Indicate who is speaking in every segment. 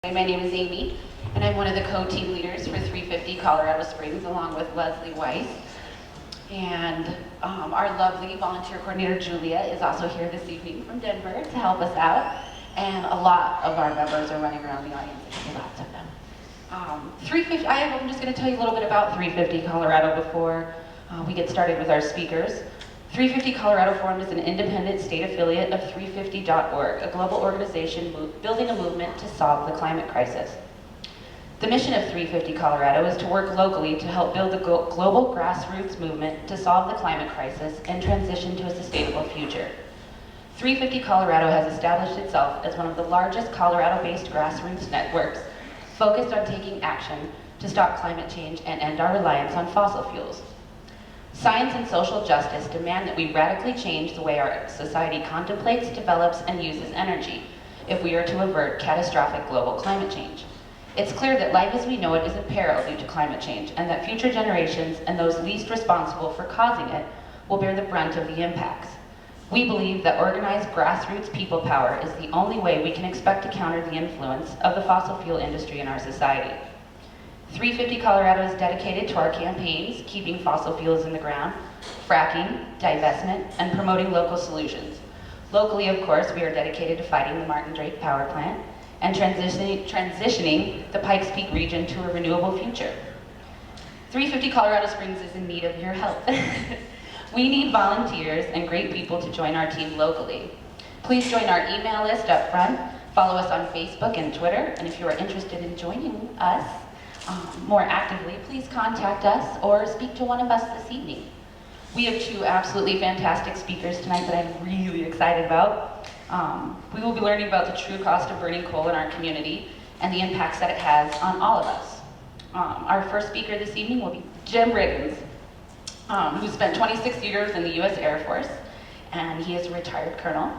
Speaker 1: My name is Amy, and I'm one of the co-team leaders for 350 Colorado Springs, along with Leslie Weiss. And our lovely volunteer coordinator, Julia, is also here this evening from Denver to help us out. And a lot of our members are running around the audience, lots of them. 350, I'm just going to tell you a little bit about 350 Colorado before we get started with our speakers. 350 Colorado Forum is an independent state affiliate of 350.org, a global organization building a movement to solve the climate crisis. The mission of 350 Colorado is to work locally to help build a global grassroots movement to solve the climate crisis and transition to a sustainable future. 350 Colorado has established itself as one of the largest Colorado-based grassroots networks focused on taking action to stop climate change and end our reliance on fossil fuels. Science and social justice demand that we radically change the way our society contemplates, develops, and uses energy if we are to avert catastrophic global climate change. It's clear that life as we know it is in peril due to climate change, and that future generations and those least responsible for causing it will bear the brunt of the impacts. We believe that organized grassroots people power is the only way we can expect to counter the influence of the fossil fuel industry in our society. 350 Colorado is dedicated to our campaigns, keeping fossil fuels in the ground, fracking, divestment, and promoting local solutions. Locally, of course, we are dedicated to fighting the Martin Drake power plant and transitioning the Pikes Peak region to a renewable future. 350 Colorado Springs is in need of your help. We need volunteers and great people to join our team locally. Please join our email list up front, follow us on Facebook and Twitter, and if you are interested in joining us more actively, please contact us or speak to one of us this evening. We have two absolutely fantastic speakers tonight that I'm really excited about. We will be learning about the true cost of burning coal in our community and the impacts that it has on all of us. Our first speaker this evening will be Jim Riggins, who spent 26 years in the U.S. Air Force, and he is a retired colonel.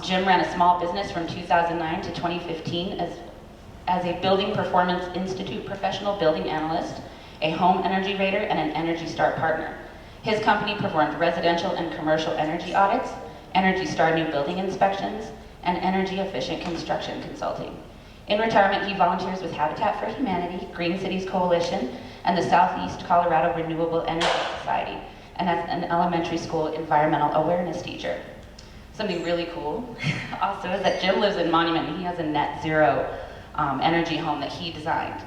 Speaker 1: Jim ran a small business from 2009 to 2015 as a Building Performance Institute professional building analyst, a home energy rater, and an Energy Star partner. His company performed residential and commercial energy audits, Energy Star new building inspections, and energy efficient construction consulting. In retirement, he volunteers with Habitat for Humanity, Green Cities Coalition, and the Southeast Colorado Renewable Energy Society, and as an elementary school environmental awareness teacher. Something really cool also is that Jim lives in Monument, and he has a net zero energy home that he designed.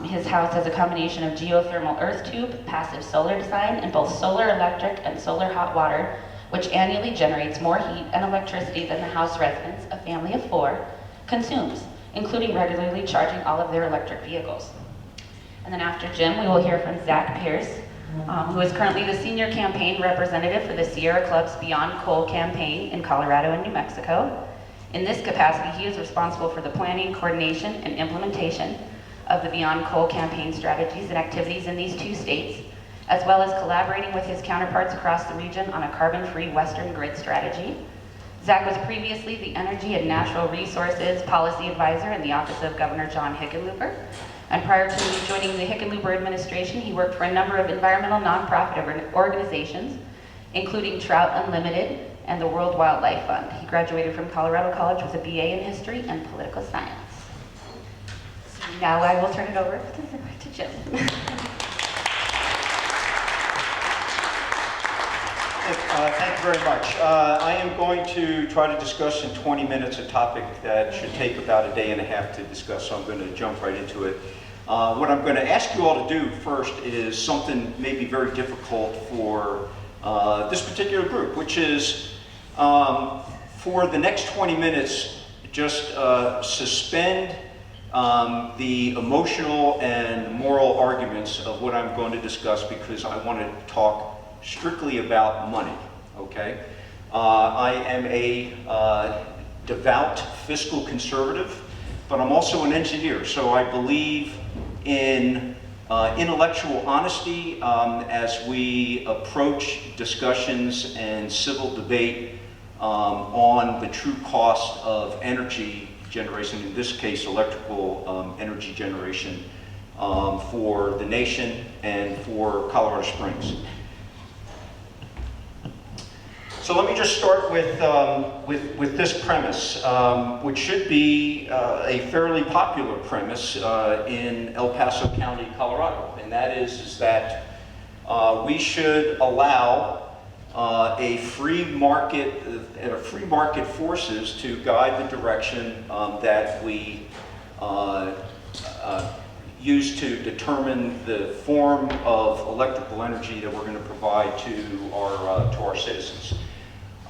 Speaker 1: His house has a combination of geothermal earth tube, passive solar design, and both solar electric and solar hot water, which annually generates more heat and electricity than the house residents, a family of 4, consumes, including regularly charging all of their electric vehicles. And then after Jim, we will hear from Zach Pierce, who is currently the senior campaign representative for the Sierra Club's Beyond Coal campaign in Colorado and New Mexico. In this capacity, he is responsible for the planning, coordination, and implementation of the Beyond Coal campaign strategies and activities in these 2 states, as well as collaborating with his counterparts across the region on a carbon-free Western grid strategy. Zach was previously the Energy and Natural Resources Policy Advisor in the Office of Governor John Hickenlooper. And prior to joining the Hickenlooper administration, he worked for a number of environmental nonprofit organizations, including Trout Unlimited and the World Wildlife Fund. He graduated from Colorado College with a BA in History and Political Science. So now I will turn it over to Jim.
Speaker 2: Thank you very much. I am going to try to discuss in 20 minutes a topic that should take about a day and a half to discuss, so I'm going to jump right into it. What I'm going to ask you all to do first is something maybe very difficult for this particular group, which is for the next 20 minutes, just suspend the emotional and moral arguments of what I'm going to discuss, because I want to talk strictly about money, okay? I am a devout fiscal conservative, but I'm also an engineer, so I believe in intellectual honesty as we approach discussions and civil debate on the true cost of energy generation, in this case electrical energy generation, for the nation and for Colorado Springs. So let me just start with this premise, which should be a fairly popular premise in El Paso County, Colorado, and that is that we should allow a free market forces to guide the direction that we use to determine the form of electrical energy that we're going to provide to our citizens.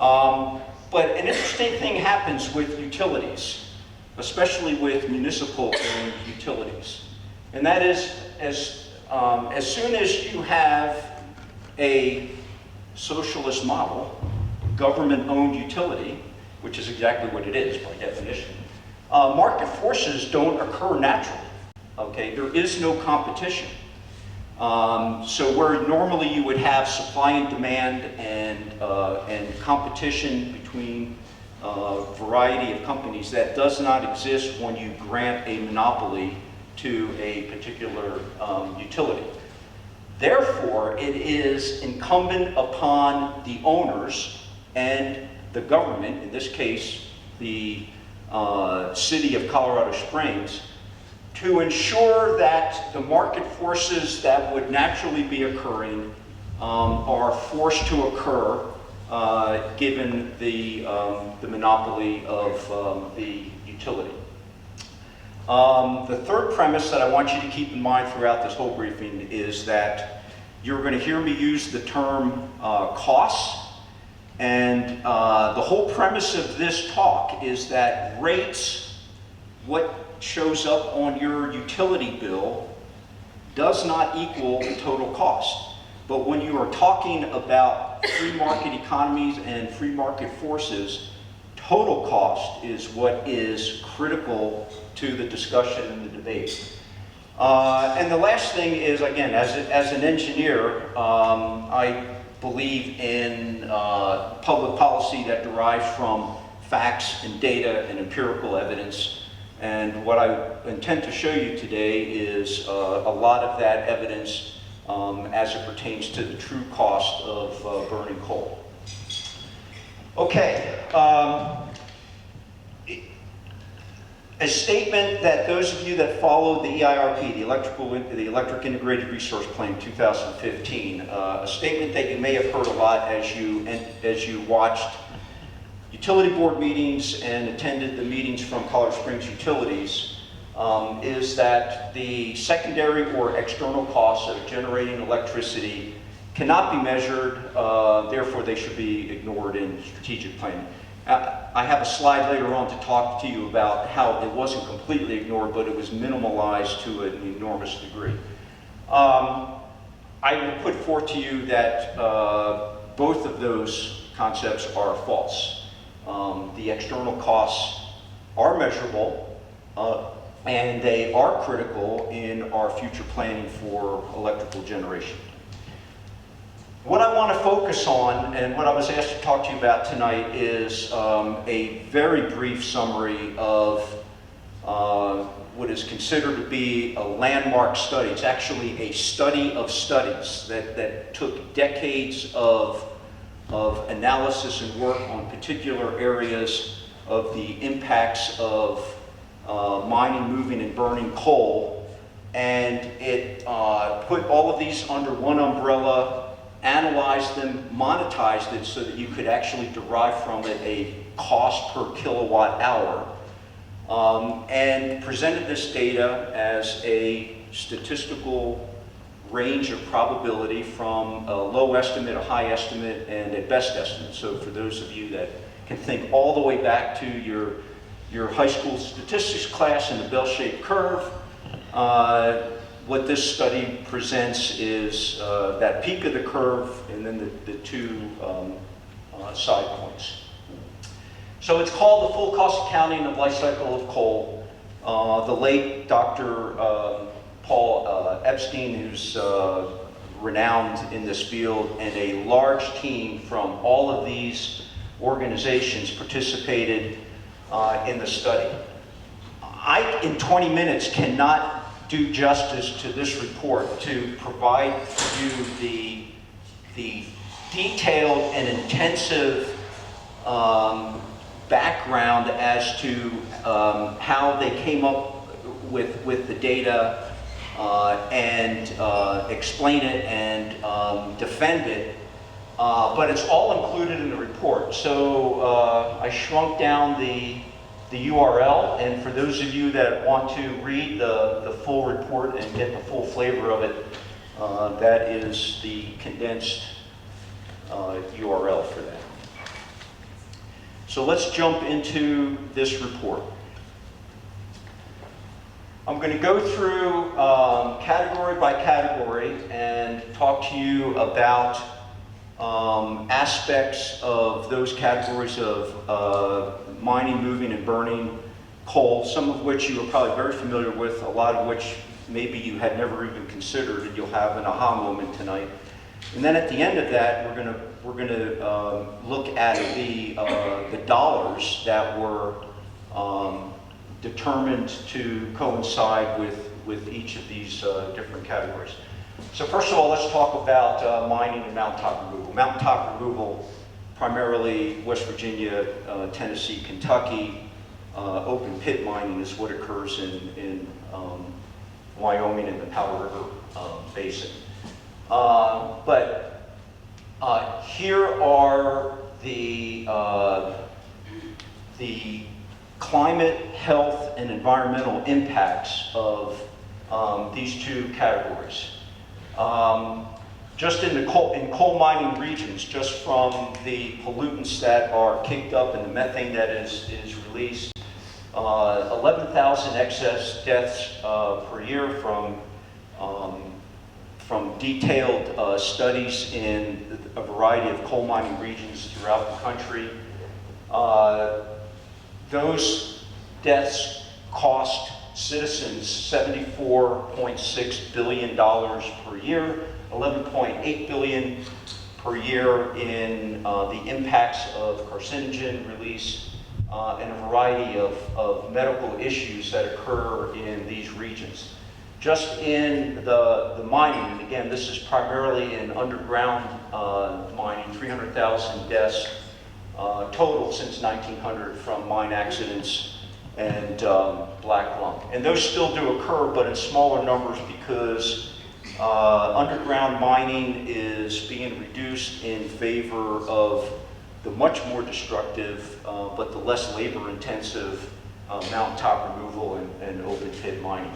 Speaker 2: But an interesting thing happens with utilities, especially with municipal-owned utilities, and that is as soon as you have a socialist model, government-owned utility, which is exactly what it is by definition, market forces don't occur naturally. Okay, there is no competition. So where normally you would have supply and demand and competition between a variety of companies, that does not exist when you grant a monopoly to a particular utility. Therefore, it is incumbent upon the owners and the government, in this case, the city of Colorado Springs, to ensure that the market forces that would naturally be occurring are forced to occur given the monopoly of the utility. The third premise that I want you to keep in mind throughout this whole briefing is that you're going to hear me use the term costs, and the whole premise of this talk is that rates, what shows up on your utility bill, does not equal the total cost. But when you are talking about free market economies and free market forces, total cost is what is critical to the discussion and the debate. And the last thing is, again, as an engineer, I believe in public policy that derives from facts and data and empirical evidence. And what I intend to show you today is a lot of that evidence as it pertains to the true cost of burning coal. Okay. A statement that those of you that followed the EIRP, the Electric Integrated Resource Plan 2015, a statement that you may have heard a lot as you watched utility board meetings and attended the meetings from Colorado Springs Utilities, is that the secondary or external costs of generating electricity cannot be measured, therefore they should be ignored in strategic planning. I have a slide later on to talk to you about how it wasn't completely ignored, but it was minimalized to an enormous degree. I will put forth to you that both of those concepts are false. The external costs are measurable, and they are critical in our future planning for electrical generation. What I want to focus on, and what I was asked to talk to you about tonight, is a very brief summary of what is considered to be a landmark study. It's actually a study of studies that took decades of analysis and work on particular areas of the impacts of mining, moving, and burning coal. And it put all of these under one umbrella, analyzed them, monetized it so that you could actually derive from it a cost per kilowatt hour, and presented this data as a statistical range of probability from a low estimate, a high estimate, and a best estimate. So for those of you that can think all the way back to your high school statistics class in the bell-shaped curve, what this study presents is that peak of the curve and then the two side points. So it's called the full cost accounting of life cycle of coal. The late Dr. Paul Epstein, who's renowned in this field, and a large team from all of these organizations participated in the study. I, in 20 minutes, cannot do justice to this report to provide you the detailed and intensive background as to how they came up with the data and explain it and defend it. But it's all included in the report. So I shrunk down the URL, and for those of you that want to read the full report and get the full flavor of it, that is the condensed URL for that. So let's jump into this report. I'm going to go through category by category and talk to you about aspects of those categories of mining, moving, and burning coal, some of which you are probably very familiar with, a lot of which maybe you had never even considered, and you'll have an aha moment tonight. And then at the end of that, we're gonna look at the dollars that were determined to coincide with each of these different categories. So first of all, let's talk about mining and mountaintop removal. Mountaintop removal, primarily West Virginia, Tennessee, Kentucky. Open pit mining is what occurs in Wyoming and the Powder River Basin. But here are the climate, health, and environmental impacts of these two categories. Just in coal mining regions, just from the pollutants that are kicked up and the methane that is released, 11,000 excess deaths per year from detailed studies in a variety of coal mining regions throughout the country. Those deaths cost citizens $74.6 billion per year, 11.8 billion per year in the impacts of carcinogen release and a variety of medical issues that occur in these regions. Just in the mining, and again, this is primarily in underground mining, 300,000 deaths total since 1900 from mine accidents and black lung. And those still do occur, but in smaller numbers because underground mining is being reduced in favor of the much more destructive, but the less labor-intensive mountaintop removal and open pit mining.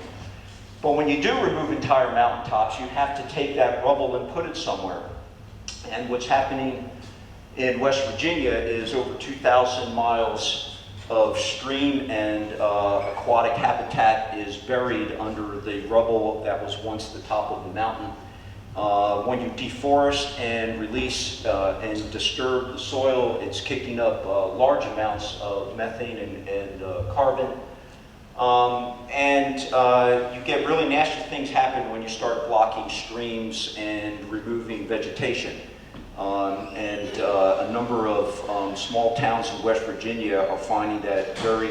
Speaker 2: But when you do remove entire mountaintops, you have to take that rubble and put it somewhere. And what's happening in West Virginia is over 2,000 miles of stream and aquatic habitat is buried under the rubble that was once the top of the mountain. When you deforest and release and disturb the soil, it's kicking up large amounts of methane and carbon. You get really nasty things happen when you start blocking streams and removing vegetation. A number of small towns in West Virginia are finding that very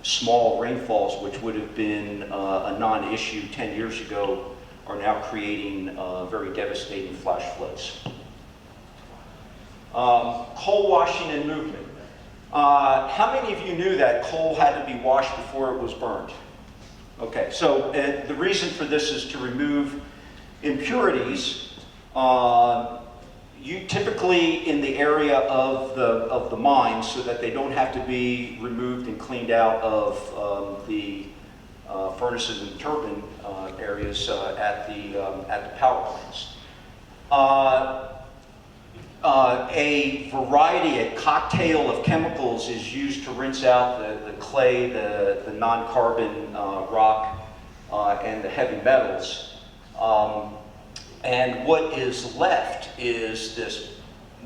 Speaker 2: small rainfalls, which would have been a non-issue 10 years ago, are now creating very devastating flash floods. Coal washing and movement. How many of you knew that coal had to be washed before it was burned? Okay, so the reason for this is to remove impurities. You typically in the area of the mine, so that they don't have to be removed and cleaned out of the furnaces and turbine areas at the power plants. A variety, a cocktail of chemicals is used to rinse out the clay, the non-carbon rock, and the heavy metals. And what is left is this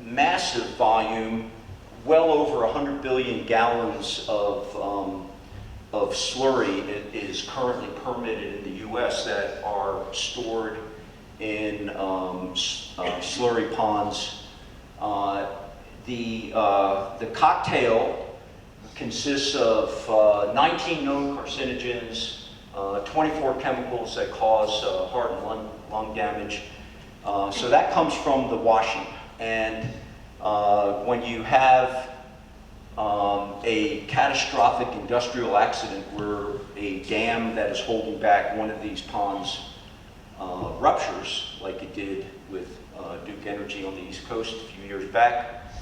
Speaker 2: massive volume, well over 100 billion gallons of slurry. It is currently permitted in the U.S. that are stored in slurry ponds. The cocktail consists of 19 known carcinogens, 24 chemicals that cause heart and lung damage. So that comes from the washing. And when you have a catastrophic industrial accident where a dam that is holding back one of these ponds ruptures, like it did with Duke Energy on the East Coast a few years back,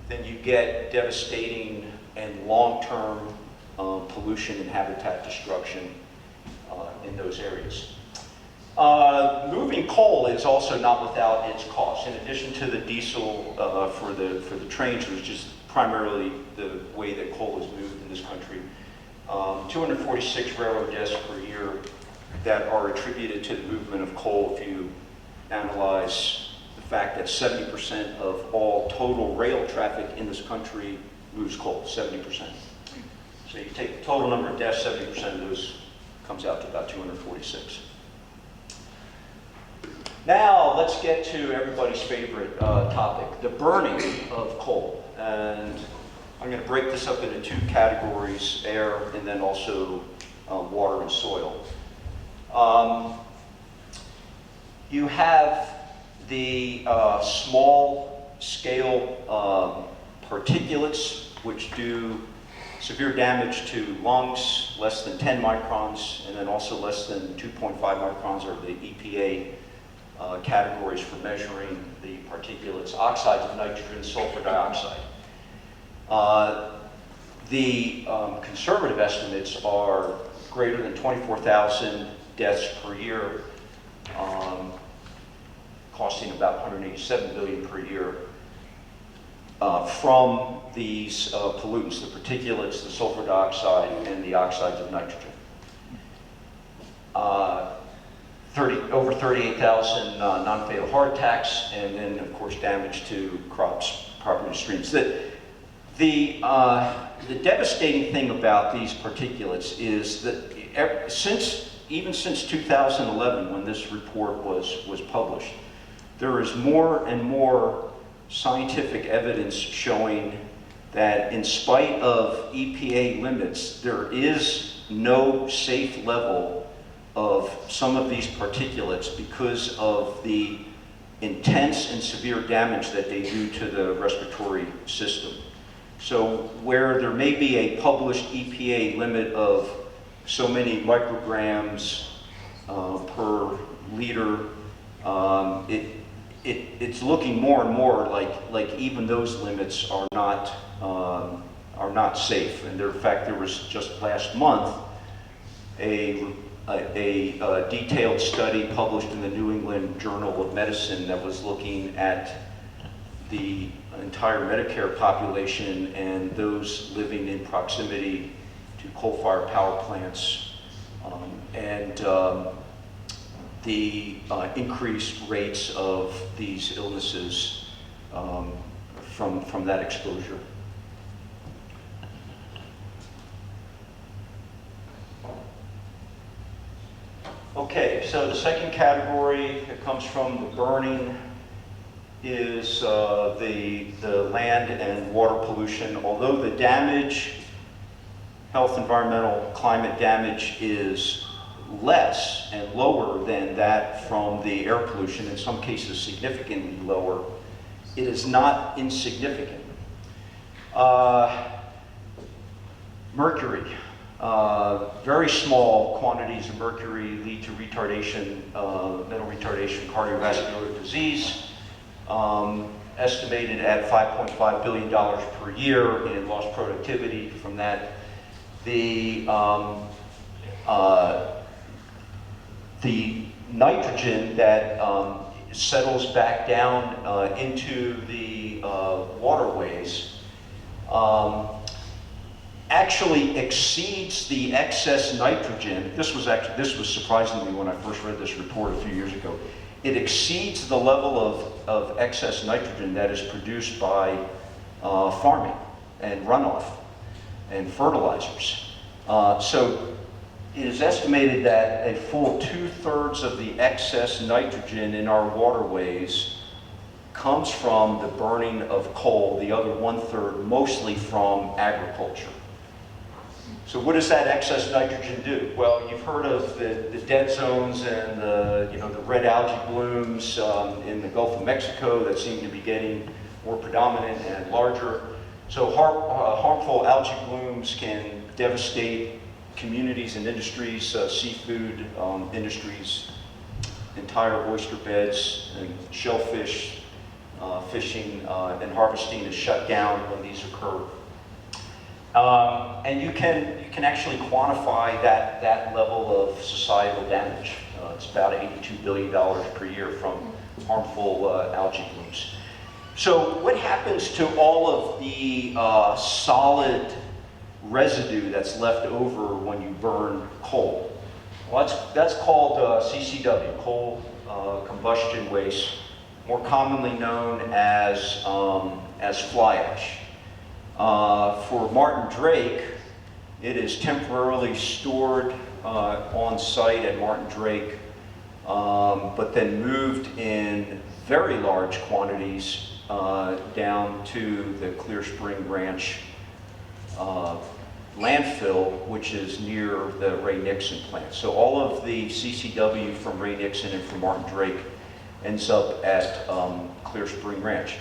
Speaker 2: then you get devastating and long-term pollution and habitat destruction in those areas. Moving coal is also not without its costs. In addition to the diesel for the trains, which is primarily the way that coal is moved in this country, 246 railroad deaths per year that are attributed to the movement of coal. If you analyze the fact that 70% of all total rail traffic in this country moves coal, 70%. So you take the total number of deaths, 70% of those comes out to about 246. Now let's get to everybody's favorite topic, the burning of coal. And I'm going to break this up into two categories, air and then also water and soil. You have the small scale particulates, which do severe damage to lungs, less than 10 microns, and then also less than 2.5 microns are the EPA categories for measuring the particulates, oxides of nitrogen, sulfur dioxide. The conservative estimates are greater than 24,000 deaths per year, costing about $187 billion per year from these pollutants, the particulates, the sulfur dioxide, and the oxides of nitrogen. Over 38,000 non-fatal heart attacks, and then of course damage to crops, property, and streams. The devastating thing about these particulates is that even since 2011, when this report was published, there is more and more scientific evidence showing that in spite of EPA limits, there is no safe level of some of these particulates because of the intense and severe damage that they do to the respiratory system. So where there may be a published EPA limit of so many micrograms per liter, it's looking more and more like even those limits are not safe. And in fact, there was just last month a detailed study published in the New England Journal of Medicine that was looking at the entire Medicare population and those living in proximity to coal-fired power plants, and the increased rates of these illnesses from that exposure. Okay, so the second category that comes from the burning is the land and water pollution. Although the damage, health, environmental, climate damage is less and lower than that from the air pollution, in some cases significantly lower, it is not insignificant. Mercury. Very small quantities of mercury lead to retardation, mental retardation, cardiovascular disease, estimated at $5.5 billion per year in lost productivity from that. The nitrogen that settles back down into the waterways actually exceeds the excess nitrogen. This was surprising to me when I first read this report a few years ago. It exceeds the level of excess nitrogen that is produced by farming and runoff and fertilizers. So it is estimated that a full 2/3 of the excess nitrogen in our waterways comes from the burning of coal, the other 1/3 mostly from agriculture. So what does that excess nitrogen do? Well, you've heard of the dead zones and the red algae blooms in the Gulf of Mexico that seem to be getting more predominant and larger. So harmful algae blooms can devastate communities and industries, seafood industries, entire oyster beds, and shellfish fishing and harvesting is shut down when these occur. And you can actually quantify that level of societal damage. It's about $82 billion per year from harmful algae blooms. So what happens to all of the solid residue that's left over when you burn coal? Well, that's called CCW, coal combustion waste, more commonly known as fly ash. For Martin Drake, it is temporarily stored on site at Martin Drake, but then moved in very large quantities down to the Clear Spring Ranch landfill, which is near the Ray Nixon plant. So all of the CCW from Ray Nixon and from Martin Drake ends up at Clear Spring Ranch,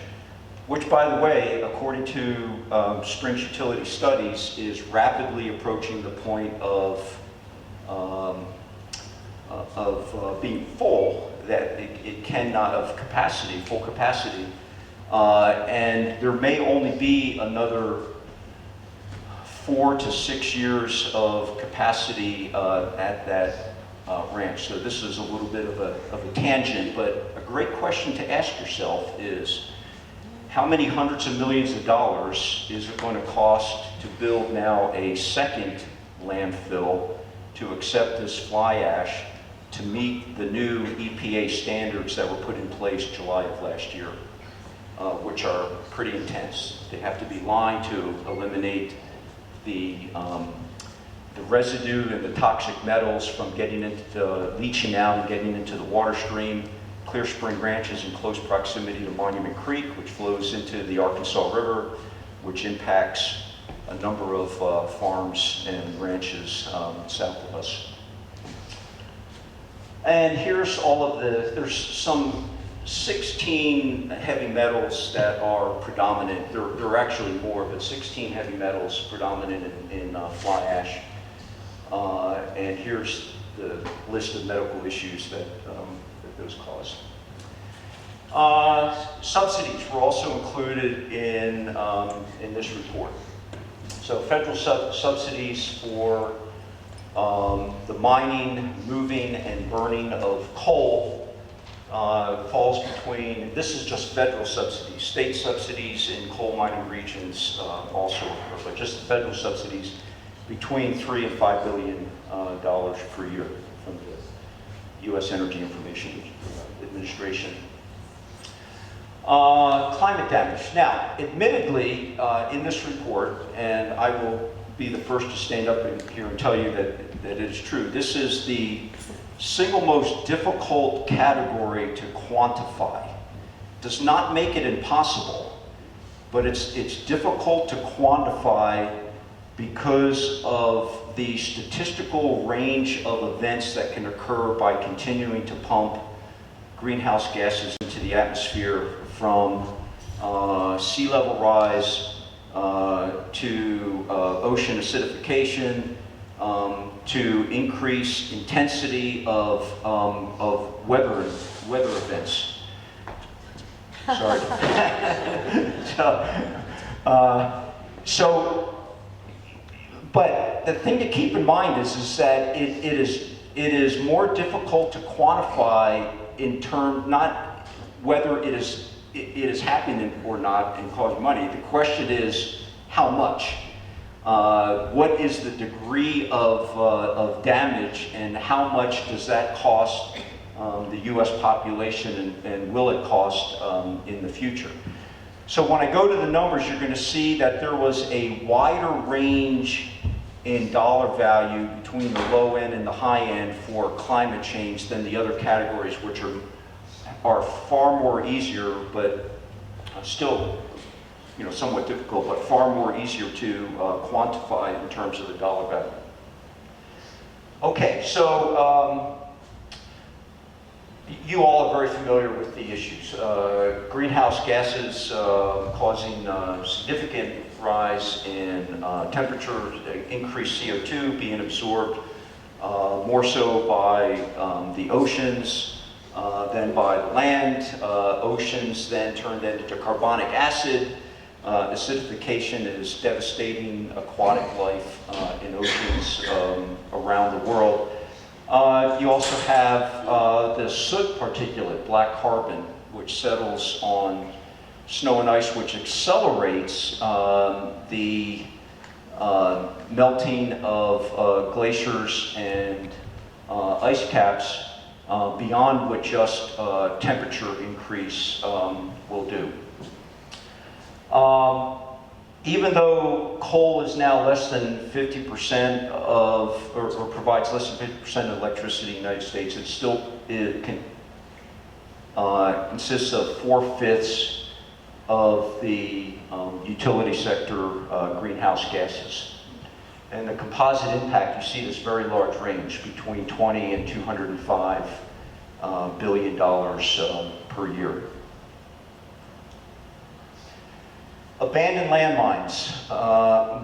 Speaker 2: which, by the way, according to Springs Utility Studies, is rapidly approaching the point of being full, that it cannot, of capacity, full capacity, and there may only be another 4 to 6 years of capacity at that ranch. So this is a little bit of a tangent, but a great question to ask yourself is, how many hundreds of millions of dollars is it going to cost to build now a second landfill to accept this fly ash to meet the new EPA standards that were put in place July of last year, which are pretty intense. They have to be lined to eliminate the residue and the toxic metals from getting into leaching out and getting into the water stream. Clear Spring Ranch is in close proximity to Monument Creek, which flows into the Arkansas River, which impacts a number of farms and ranches south of us. And here's all of there's some 16 heavy metals that are predominant. There are actually more, but 16 heavy metals predominant in fly ash. And here's the list of medical issues that those cause. Subsidies were also included in this report. So federal subsidies for the mining, moving, and burning of coal falls between, this is just federal subsidies, state subsidies in coal mining regions also, but just the federal subsidies, between $3 and $5 billion per year from the U.S. Energy Information Administration. Climate damage. Now, admittedly, in this report, and I will be the first to stand up here and tell you that it is true, this is the single most difficult category to quantify. Does not make it impossible, but it's difficult to quantify because of the statistical range of events that can occur by continuing to pump greenhouse gases into the atmosphere, from sea level rise to ocean acidification, to increased intensity of weather events. Sorry. But the thing to keep in mind is that it is more difficult to quantify in terms, not whether it is happening or not and causing money. The question is how much. What is the degree of damage, and how much does that cost the U.S. population, and will it cost in the future? So when I go to the numbers, you're going to see that there was a wider range in dollar value between the low end and the high end for climate change than the other categories, which are far more easier, but still somewhat difficult, but far more easier to quantify in terms of the dollar value. Okay, so you all are very familiar with the issues. Greenhouse gases causing significant rise in temperature, increased CO2 being absorbed more so by the oceans than by the land. Oceans then turned into carbonic acid. Acidification is devastating aquatic life in oceans around the world. You also have the soot particulate, black carbon, which settles on snow and ice, which accelerates the melting of glaciers and ice caps beyond what just temperature increase will do. Even though coal is now less than 50% of, or provides less than 50% of electricity in the United States, it still consists of 4/5 of the utility sector greenhouse gases. And the composite impact, you see this very large range between 20 and $205 billion per year. Abandoned landmines,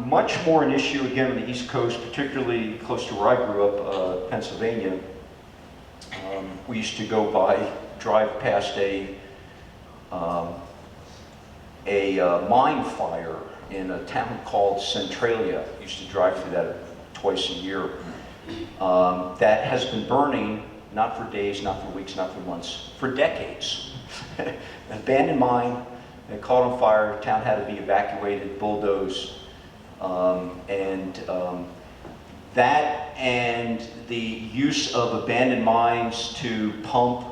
Speaker 2: much more an issue again on the East Coast, particularly close to where I grew up, Pennsylvania. We used to drive past a mine fire in a town called Centralia. Used to drive through that twice a year. That has been burning, not for days, not for weeks, not for months, for decades. An abandoned mine. It caught on fire, the town had to be evacuated, bulldozed, that and the use of abandoned mines to pump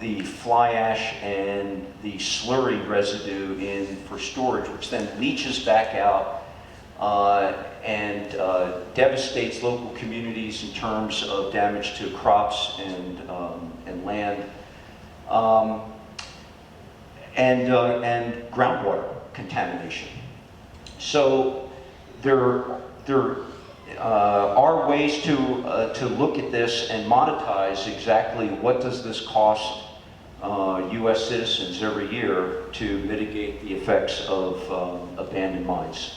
Speaker 2: the fly ash and the slurry residue in for storage, which then leaches back out and devastates local communities in terms of damage to crops and land. And groundwater contamination. So there are ways to look at this and monetize exactly what does this cost U.S. citizens every year to mitigate the effects of abandoned mines.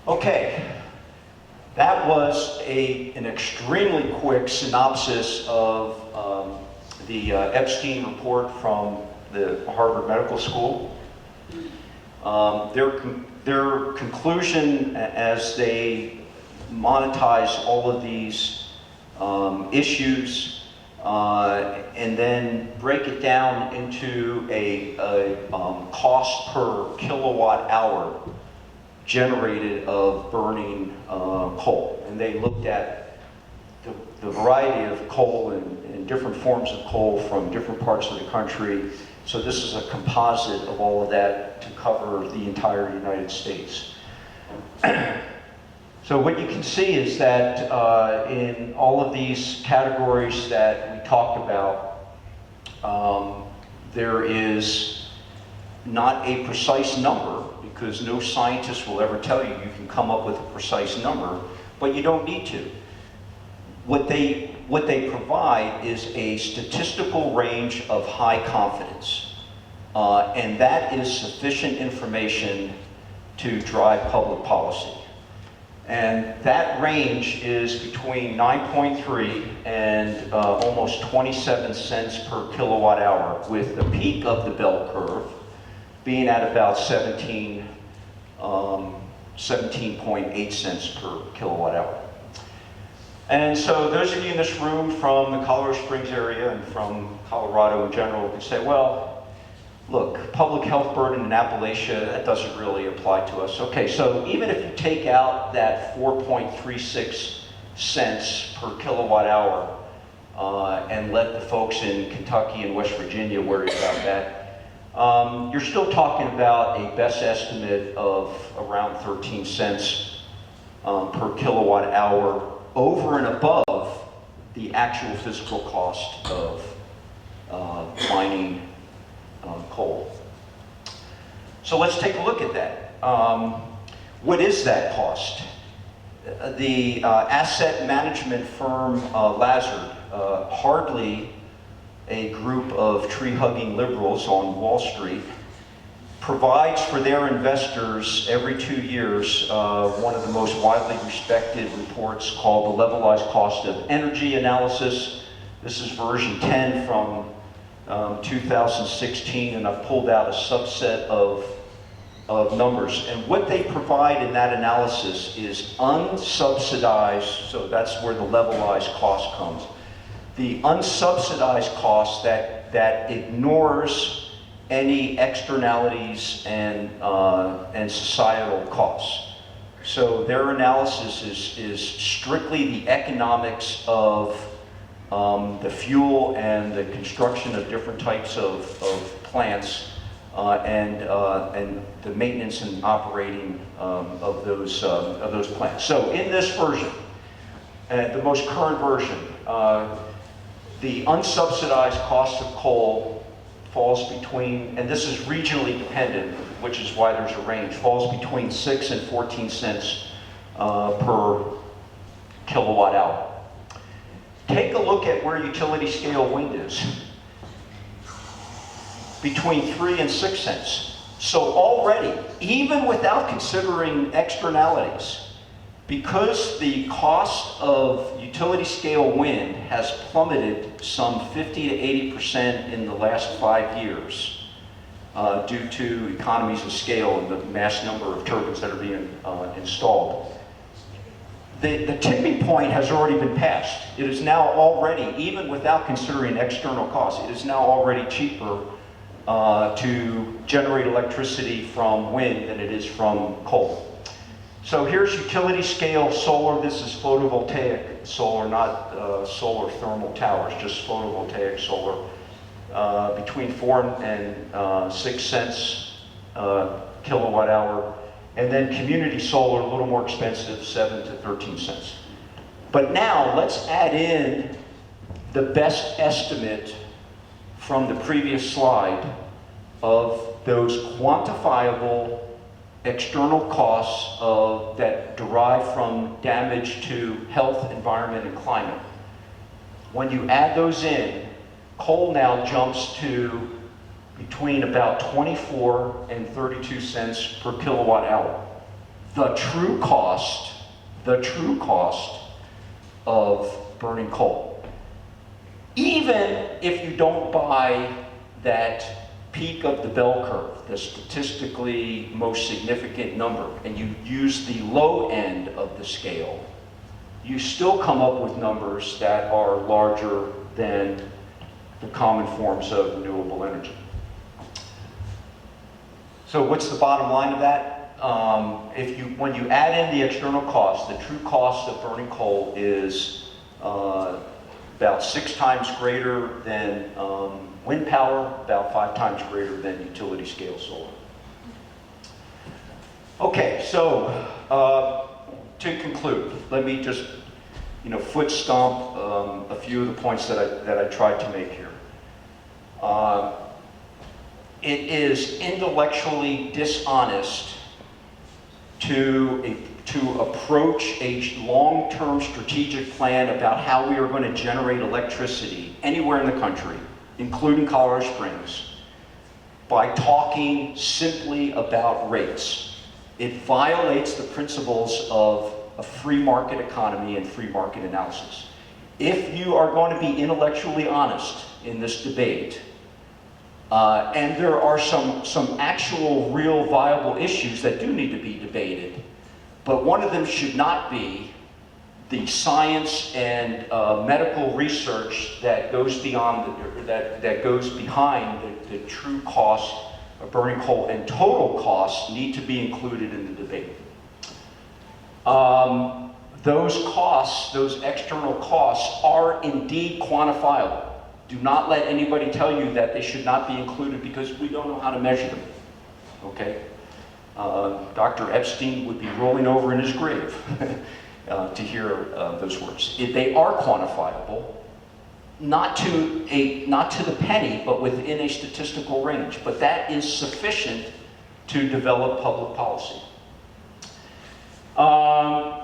Speaker 2: Okay, that was an extremely quick synopsis of the Epstein report from the Harvard Medical School. Their conclusion as they monetize all of these issues and then break it down into a cost per kilowatt hour generated of burning coal. And they looked at the variety of coal and different forms of coal from different parts of the country. So this is a composite of all of that to cover the entire United States. So what you can see is that in all of these categories that we talked about, there is not a precise number, because no scientist will ever tell you can come up with a precise number, but you don't need to. What they provide is a statistical range of high confidence, and that is sufficient information to drive public policy. And that range is between 9.3 and almost 27 cents per kilowatt hour, with the peak of the bell curve being at about 17.8 cents per kilowatt hour. And so those of you in this room from the Colorado Springs area and from Colorado in general can say, well, look, public health burden in Appalachia, that doesn't really apply to us. Okay, so even if you take out that 4.36 cents per kilowatt hour and let the folks in Kentucky and West Virginia worry about that, you're still talking about a best estimate of around 13 cents per kilowatt hour over and above the actual physical cost of mining coal. So let's take a look at that. What is that cost? The asset management firm Lazard, hardly a group of tree-hugging liberals on Wall Street, provides for their investors every 2 years one of the most widely respected reports called the Levelized Cost of Energy Analysis. This is version 10 from 2016, and I've pulled out a subset of numbers. And what they provide in that analysis is unsubsidized, so that's where the levelized cost comes. The unsubsidized cost that ignores any externalities and societal costs. So their analysis is strictly the economics of the fuel and the construction of different types of plants and the maintenance and operating of those plants. So in this version, the most current version, the unsubsidized cost of coal falls between, and this is regionally dependent, which is why there's a range, falls between 6 and 14 cents per kilowatt hour. Take a look at where utility scale wind is. Between 3 and 6 cents. So already, even without considering externalities, because the cost of utility scale wind has plummeted some 50 to 80% in the last 5 years due to economies of scale and the mass number of turbines that are being installed. The tipping point has already been passed. It is now already, even without considering external costs, it is now already cheaper to generate electricity from wind than it is from coal. So here's utility scale solar. This is photovoltaic solar, not solar thermal towers, just photovoltaic solar. Between 4 and 6 cents kilowatt hour. And then community solar, a little more expensive, 7 to 13 cents. But now let's add in the best estimate from the previous slide of those quantifiable external costs that derive from damage to health, environment, and climate. When you add those in, coal now jumps to between about 24 and 32 cents per kilowatt hour. The true cost of burning coal. Even if you don't buy that peak of the bell curve, the statistically most significant number, and you use the low end of the scale, you still come up with numbers that are larger than the common forms of renewable energy. So what's the bottom line of that? When you add in the external cost, the true cost of burning coal is about 6 times greater than wind power, about 5 times greater than utility scale solar. Okay, so to conclude, let me just foot stomp a few of the points that I tried to make here. It is intellectually dishonest to approach a long-term strategic plan about how we are going to generate electricity anywhere in the country, including Colorado Springs, by talking simply about rates. It violates the principles of a free market economy and free market analysis. If you are going to be intellectually honest in this debate, and there are some actual real viable issues that do need to be debated, but one of them should not be the science and medical research that goes beyond that goes behind the true cost of burning coal, and total costs need to be included in the debate. Those costs, those external costs, are indeed quantifiable. Do not let anybody tell you that they should not be included, because we don't know how to measure them, okay? Dr. Epstein would be rolling over in his grave to hear those words. They are quantifiable, not to the penny, but within a statistical range. But that is sufficient to develop public policy.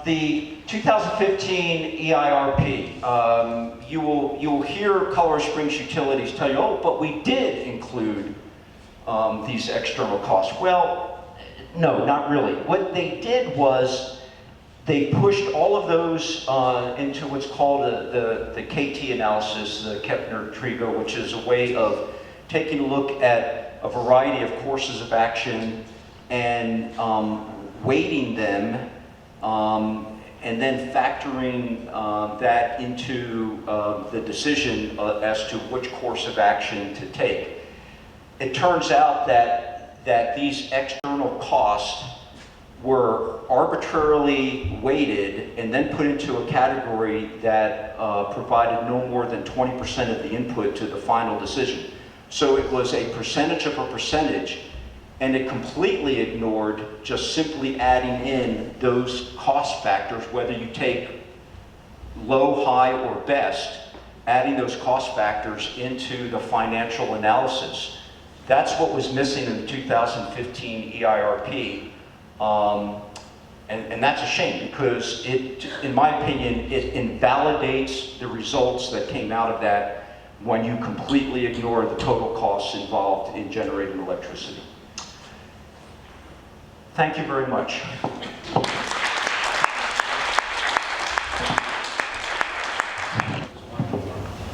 Speaker 2: The 2015 EIRP, you will hear Colorado Springs Utilities tell you, oh, but we did include these external costs. Well, no, not really. What they did was they pushed all of those into what's called the KT analysis, the Kepner-Trigo, which is a way of taking a look at a variety of courses of action and weighting them, and then factoring that into the decision as to which course of action to take. It turns out that these external costs were arbitrarily weighted and then put into a category that provided no more than 20% of the input to the final decision. So it was a percentage of a percentage, and it completely ignored just simply adding in those cost factors, whether you take low, high, or best, adding those cost factors into the financial analysis. That's what was missing in the 2015 EIRP, and that's a shame because it, in my opinion, it invalidates the results that came out of that when you completely ignore the total costs involved in generating electricity. Thank you very much.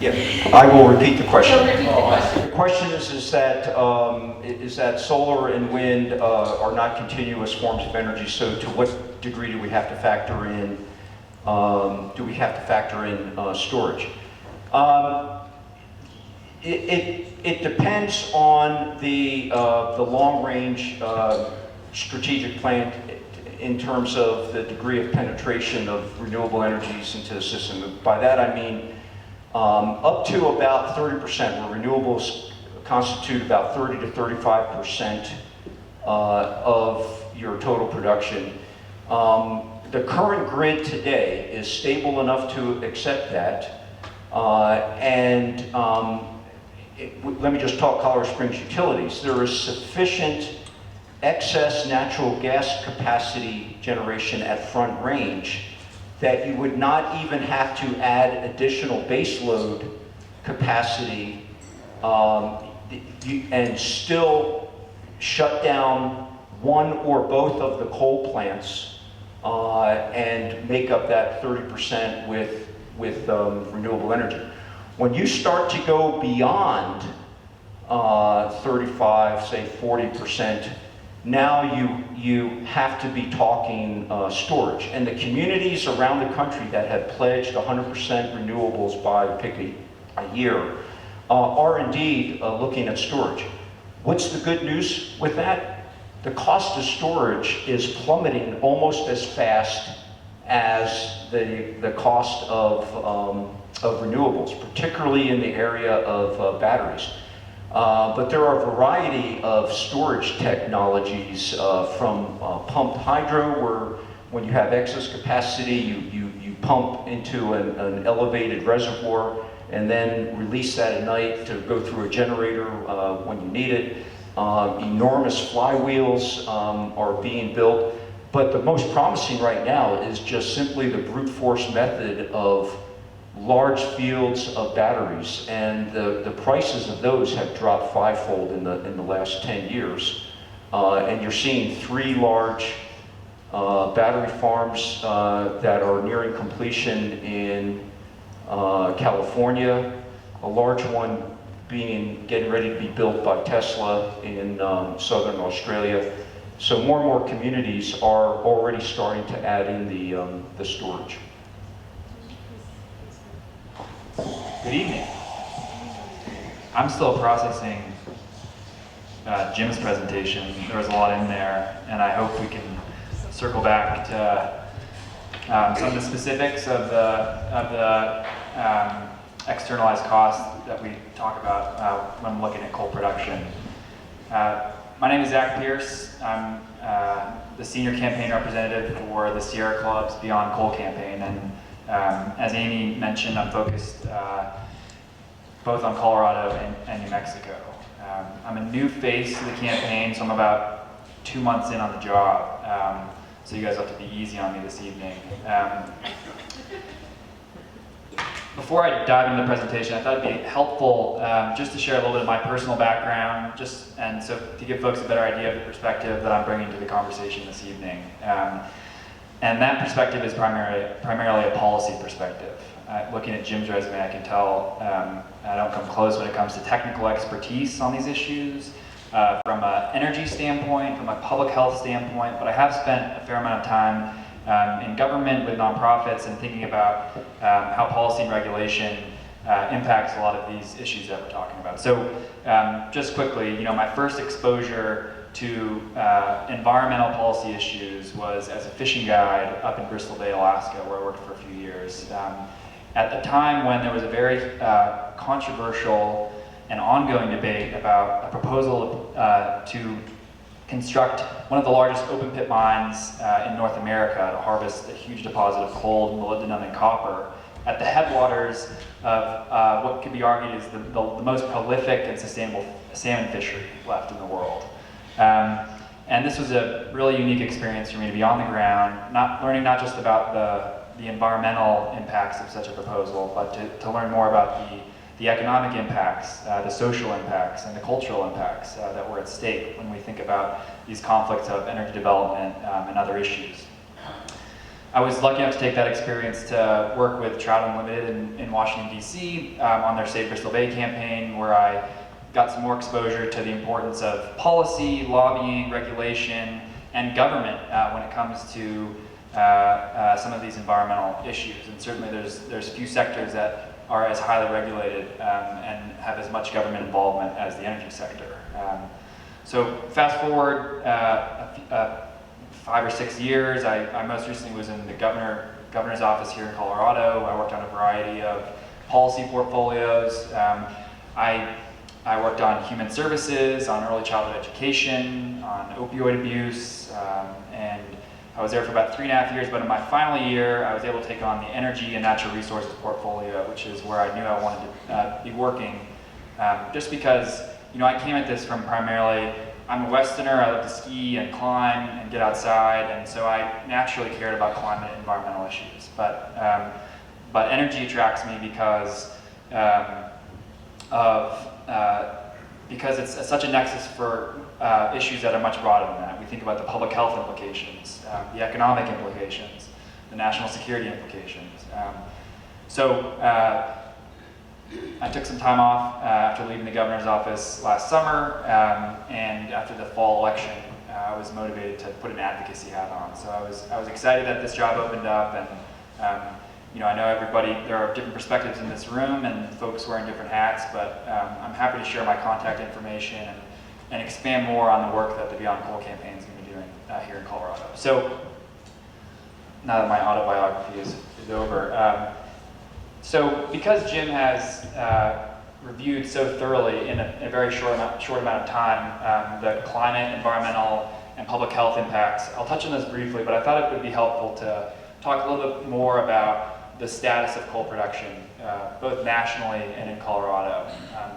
Speaker 2: Yeah, I will repeat the question.
Speaker 1: So repeat the question.
Speaker 2: The question is that solar and wind are not continuous forms of energy, so to what degree do we have to factor in, storage? It depends on the long-range strategic plan in terms of the degree of penetration of renewable energies into the system. By that I mean up to about 30%, where renewables constitute about 30 to 35% of your total production. The current grid today is stable enough to accept that, let me just talk Colorado Springs Utilities. There is sufficient excess natural gas capacity generation at Front Range that you would not even have to add additional baseload capacity and still shut down one or both of the coal plants and make up that 30% with renewable energy. When you start to go beyond 35, say 40%, now you have to be talking storage. And the communities around the country that have pledged 100% renewables by, pick a year, are indeed looking at storage. What's the good news with that? The cost of storage is plummeting almost as fast as the cost of renewables, particularly in the area of batteries. But there are a variety of storage technologies from pumped hydro, where when you have excess capacity, you pump into an elevated reservoir and then release that at night to go through a generator when you need it. Enormous flywheels are being built, but the most promising right now is just simply the brute force method of large fields of batteries, and the prices of those have dropped fivefold in the last 10 years. And you're seeing 3 large battery farms that are nearing completion in California, a large one getting ready to be built by Tesla in southern Australia. So more and more communities are already starting to add in the storage.
Speaker 3: Good evening. I'm still processing Jim's presentation. There was a lot in there, and I hope we can circle back to some of the specifics of the externalized costs that we talk about when looking at coal production. My name is Zach Pierce. I'm the senior campaign representative for the Sierra Club's Beyond Coal campaign, and as Amy mentioned, I'm focused both on Colorado and New Mexico. I'm a new face to the campaign, so I'm about 2 months in on the job, so you guys have to be easy on me this evening. Before I dive into the presentation, I thought it'd be helpful just to share a little bit of my personal background, and so to give folks a better idea of the perspective that I'm bringing to the conversation this evening. And that perspective is primarily a policy perspective. Looking at Jim's resume, I can tell I don't come close when it comes to technical expertise on these issues, from an energy standpoint, from a public health standpoint, but I have spent a fair amount of time in government with nonprofits and thinking about how policy and regulation impacts a lot of these issues that we're talking about. So just quickly, my first exposure to environmental policy issues was as a fishing guide up in Bristol Bay, Alaska, where I worked for a few years. At the time when there was a very controversial and ongoing debate about a proposal to construct one of the largest open pit mines in North America to harvest a huge deposit of coal, molybdenum, and copper at the headwaters of what could be argued is the most prolific and sustainable salmon fishery left in the world. And this was a really unique experience for me to be on the ground, learning not just about the environmental impacts of such a proposal, but to learn more about the economic impacts, the social impacts, and the cultural impacts that were at stake when we think about these conflicts of energy development and other issues. I was lucky enough to take that experience to work with Trout Unlimited in Washington, D.C. On their Save Bristol Bay campaign, where I got some more exposure to the importance of policy, lobbying, regulation, and government when it comes to some of these environmental issues. And certainly there's few sectors that are as highly regulated and have as much government involvement as the energy sector. So fast forward 5 or 6 years, I most recently was in the governor's office here in Colorado. I worked on a variety of policy portfolios. I worked on human services, on early childhood education, on opioid abuse, and I was there for about 3.5 years, but in my final year, I was able to take on the energy and natural resources portfolio, which is where I knew I wanted to be working, just because, I came at this from primarily, I'm a Westerner, I love to ski and climb and get outside, and so I naturally cared about climate and environmental issues. But energy attracts me because because it's such a nexus for issues that are much broader than that. We think about the public health implications, the economic implications, the national security implications. So I took some time off after leaving the governor's office last summer, and after the fall election, I was motivated to put an advocacy hat on. So I was excited that this job opened up, and I know there are different perspectives in this room and folks wearing different hats, but I'm happy to share my contact information and expand more on the work that the Beyond Coal campaign is going to be doing here in Colorado. So now that my autobiography is over, so because Jim has reviewed so thoroughly in a very short amount of time the climate, environmental, and public health impacts, I'll touch on this briefly, but I thought it would be helpful to talk a little bit more about the status of coal production, both nationally and in Colorado.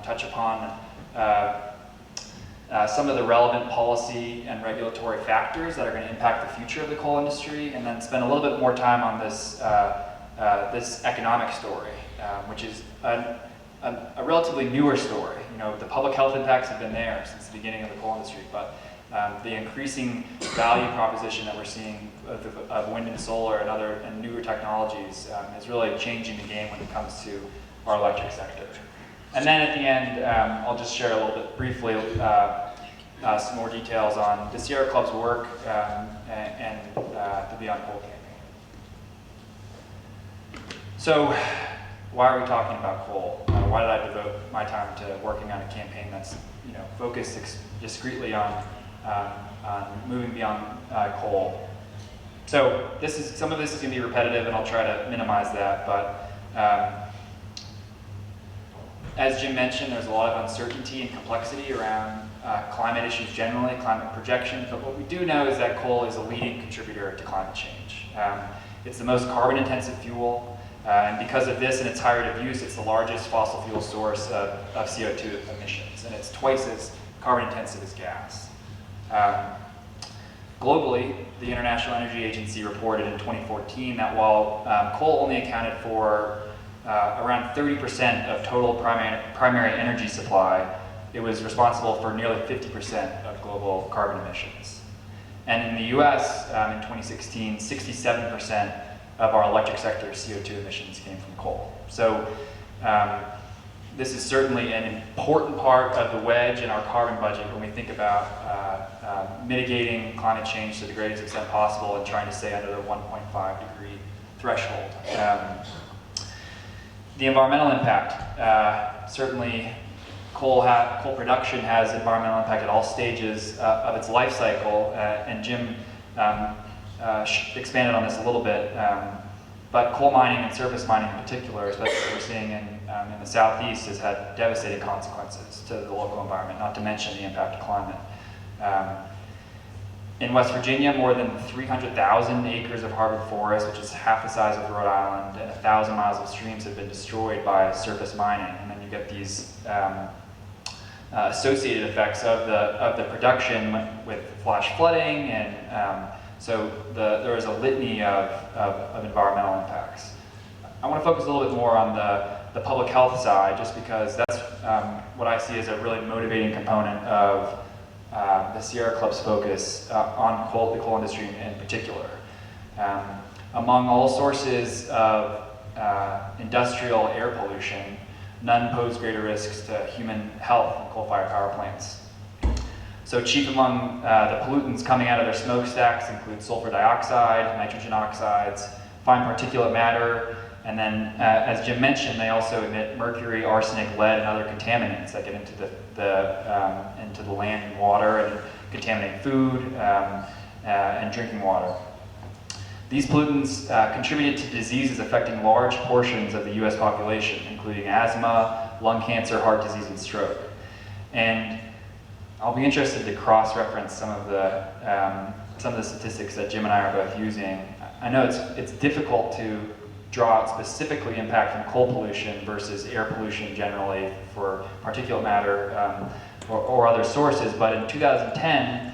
Speaker 3: Touch upon some of the relevant policy and regulatory factors that are going to impact the future of the coal industry, and then spend a little bit more time on this economic story, which is a relatively newer story. The public health impacts have been there since the beginning of the coal industry, but the increasing value proposition that we're seeing of wind and solar and newer technologies is really changing the game when it comes to our electric sector. And then at the end, I'll just share a little bit briefly some more details on the Sierra Club's work and the Beyond Coal campaign. So why are we talking about coal? Why did I devote my time to working on a campaign that's focused discreetly on moving beyond coal? So some of this is going to be repetitive, and I'll try to minimize that. But as Jim mentioned, there's a lot of uncertainty and complexity around climate issues generally, climate projections. But what we do know is that coal is a leading contributor to climate change. It's the most carbon-intensive fuel. And because of this and its high rate of use, it's the largest fossil fuel source of CO2 emissions, and it's twice as carbon intensive as gas. Globally, the International Energy Agency reported in 2014 that while coal only accounted for around 30% of total primary energy supply, it was responsible for nearly 50% of global carbon emissions. And in the US, in 2016, 67% of our electric sector CO2 emissions came from coal. So this is certainly an important part of the wedge in our carbon budget when we think about mitigating climate change to the greatest extent possible and trying to stay under the 1.5 degree threshold. The environmental impact, certainly coal production has environmental impact at all stages of its life cycle, and Jim expanded on this a little bit, but coal mining and surface mining in particular, especially what we're seeing in the southeast, has had devastating consequences to the local environment, not to mention the impact of climate. In West Virginia, more than 300,000 acres of hardwood forest, which is half the size of Rhode Island, and 1,000 miles of streams have been destroyed by surface mining. And then you get these associated effects of the production with flash flooding, and so there is a litany of environmental impacts. I want to focus a little bit more on the public health side, just because that's what I see as a really motivating component of the Sierra Club's focus on the coal industry in particular. Among all sources of industrial air pollution, none pose greater risks to human health than coal-fired power plants. So chief among the pollutants coming out of their smokestacks include sulfur dioxide, nitrogen oxides, fine particulate matter, and then, as Jim mentioned, they also emit mercury, arsenic, lead, and other contaminants that get into the land and water and contaminate food and drinking water. These pollutants contributed to diseases affecting large portions of the U.S. population, including asthma, lung cancer, heart disease, and stroke. And I'll be interested to cross-reference some of the statistics that Jim and I are both using. I know it's difficult to draw out specifically impact from coal pollution versus air pollution generally for particulate matter or other sources, but in 2010,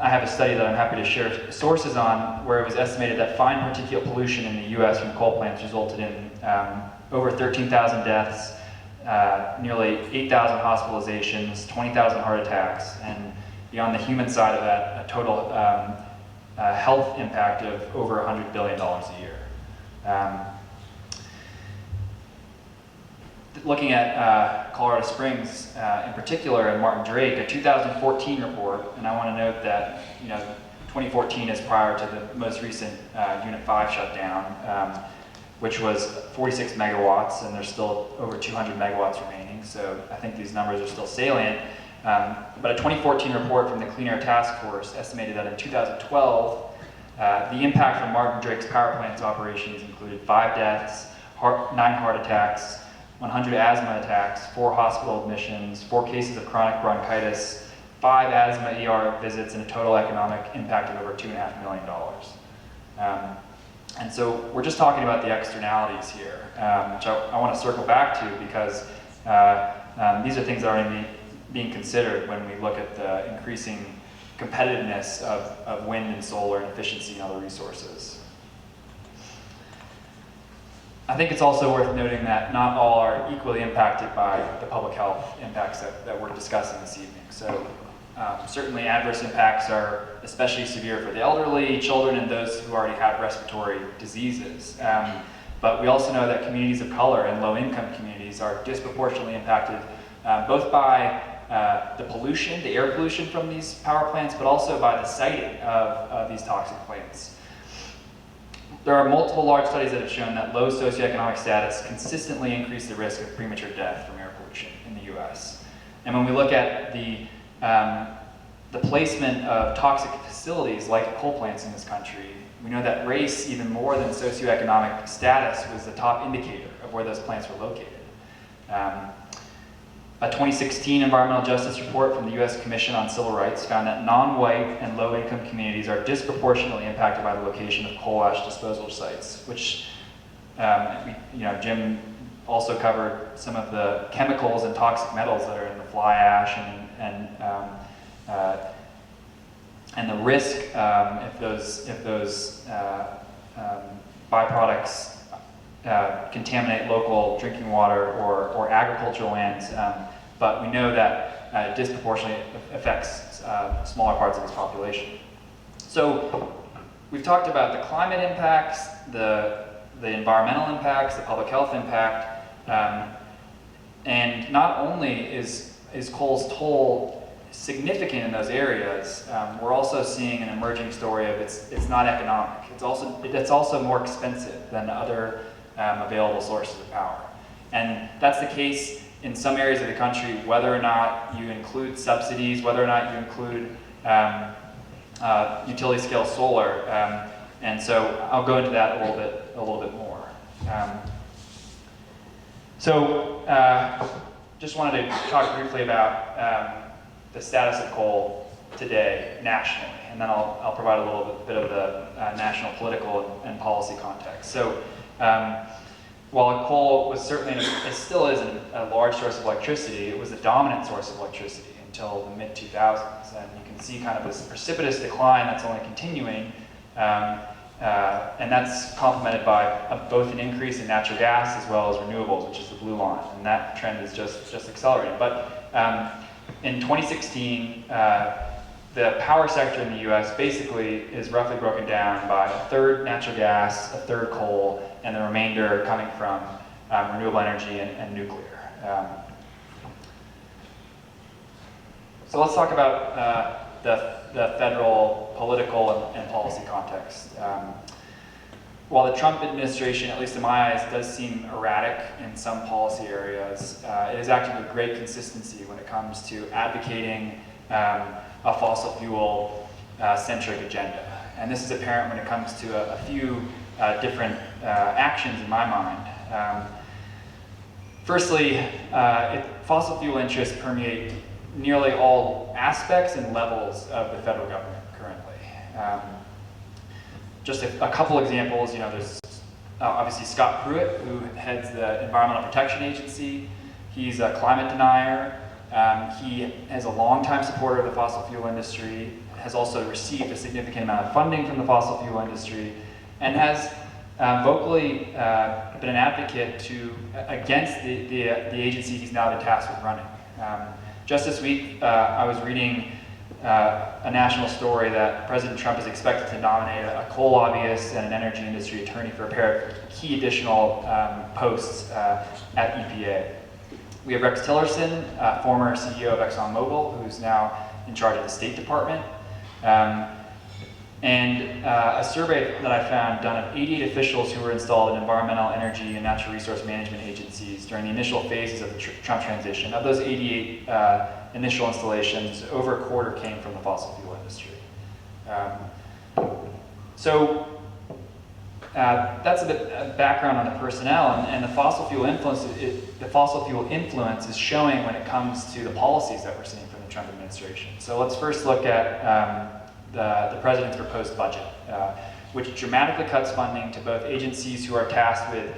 Speaker 3: I have a study that I'm happy to share sources on where it was estimated that fine particulate pollution in the U.S. from coal plants resulted in over 13,000 deaths, nearly 8,000 hospitalizations, 20,000 heart attacks, and beyond the human side of that, a total health impact of over $100 billion a year. Looking at Colorado Springs in particular and Martin Drake, a 2014 report, and I want to note that 2014 is prior to the most recent Unit 5 shutdown, which was 46 megawatts, and there's still over 200 megawatts remaining, so I think these numbers are still salient. But a 2014 report from the Clean Air Task Force estimated that in 2012, the impact from Martin Drake's power plant's operations included 5 deaths, 9 heart attacks, 100 asthma attacks, 4 hospital admissions, 4 cases of chronic bronchitis, 5 asthma ER visits, and a total economic impact of over $2.5 million. And so we're just talking about the externalities here, which I want to circle back to because these are things that are being considered when we look at the increasing competitiveness of wind and solar and efficiency and other resources. I think it's also worth noting that not all are equally impacted by the public health impacts that we're discussing this evening. So certainly adverse impacts are especially severe for the elderly, children, and those who already have respiratory diseases. But we also know that communities of color and low-income communities are disproportionately impacted both by the pollution, the air pollution from these power plants, but also by the siting of these toxic plants. There are multiple large studies that have shown that low socioeconomic status consistently increase the risk of premature death from air pollution in the US. And when we look at the placement of toxic facilities like coal plants in this country, we know that race, even more than socioeconomic status, was the top indicator of where those plants were located. A 2016 environmental justice report from the U.S. Commission on Civil Rights found that non-white and low-income communities are disproportionately impacted by the location of coal ash disposal sites, which Jim also covered some of the chemicals and toxic metals that are in the fly ash And the risk, if those byproducts contaminate local drinking water or agricultural lands, but we know that it disproportionately affects smaller parts of this population. So we've talked about the climate impacts, the environmental impacts, the public health impact, and not only is coal's toll significant in those areas, we're also seeing an emerging story of it's not economic. It's also more expensive than other available sources of power. And that's the case in some areas of the country, whether or not you include subsidies, whether or not you include utility scale solar. And so I'll go into that a little bit more. Just wanted to talk briefly about the status of coal today nationally, and then I'll provide a little bit of the national political and policy context. So while coal was certainly, it still is a large source of electricity, it was the dominant source of electricity until the mid-2000s, and you can see kind of this precipitous decline that's only continuing, and that's complemented by both an increase in natural gas as well as renewables, which is the blue line, and that trend is just accelerating. But in 2016, the power sector in the US basically is roughly broken down by a third natural gas, a third coal, and the remainder coming from renewable energy and nuclear. So let's talk about the federal political and policy context. While the Trump administration, at least in my eyes, does seem erratic in some policy areas, it is acting with great consistency when it comes to advocating a fossil fuel centric agenda. And this is apparent when it comes to a few different actions in my mind. Firstly, fossil fuel interests permeate nearly all aspects and levels of the federal government currently. Just a couple examples, there's obviously Scott Pruitt, who heads the Environmental Protection Agency. He's a climate denier. He is a longtime supporter of the fossil fuel industry, has also received a significant amount of funding from the fossil fuel industry, and has vocally been an advocate against the agency he's now been tasked with running. Just this week, I was reading a national story that President Trump is expected to nominate a coal lobbyist and an energy industry attorney for a pair of key additional posts at EPA. We have Rex Tillerson, former CEO of ExxonMobil, who's now in charge of the State Department. And a survey that I found done of 88 officials who were installed in environmental, energy, and natural resource management agencies during the initial phases of the Trump transition. Of those 88 initial installations, over a quarter came from the fossil fuel industry. That's a bit of background on the personnel, and the fossil fuel influence is showing when it comes to the policies that we're seeing from the Trump administration. So let's first look at the president's proposed budget, which dramatically cuts funding to both agencies who are tasked with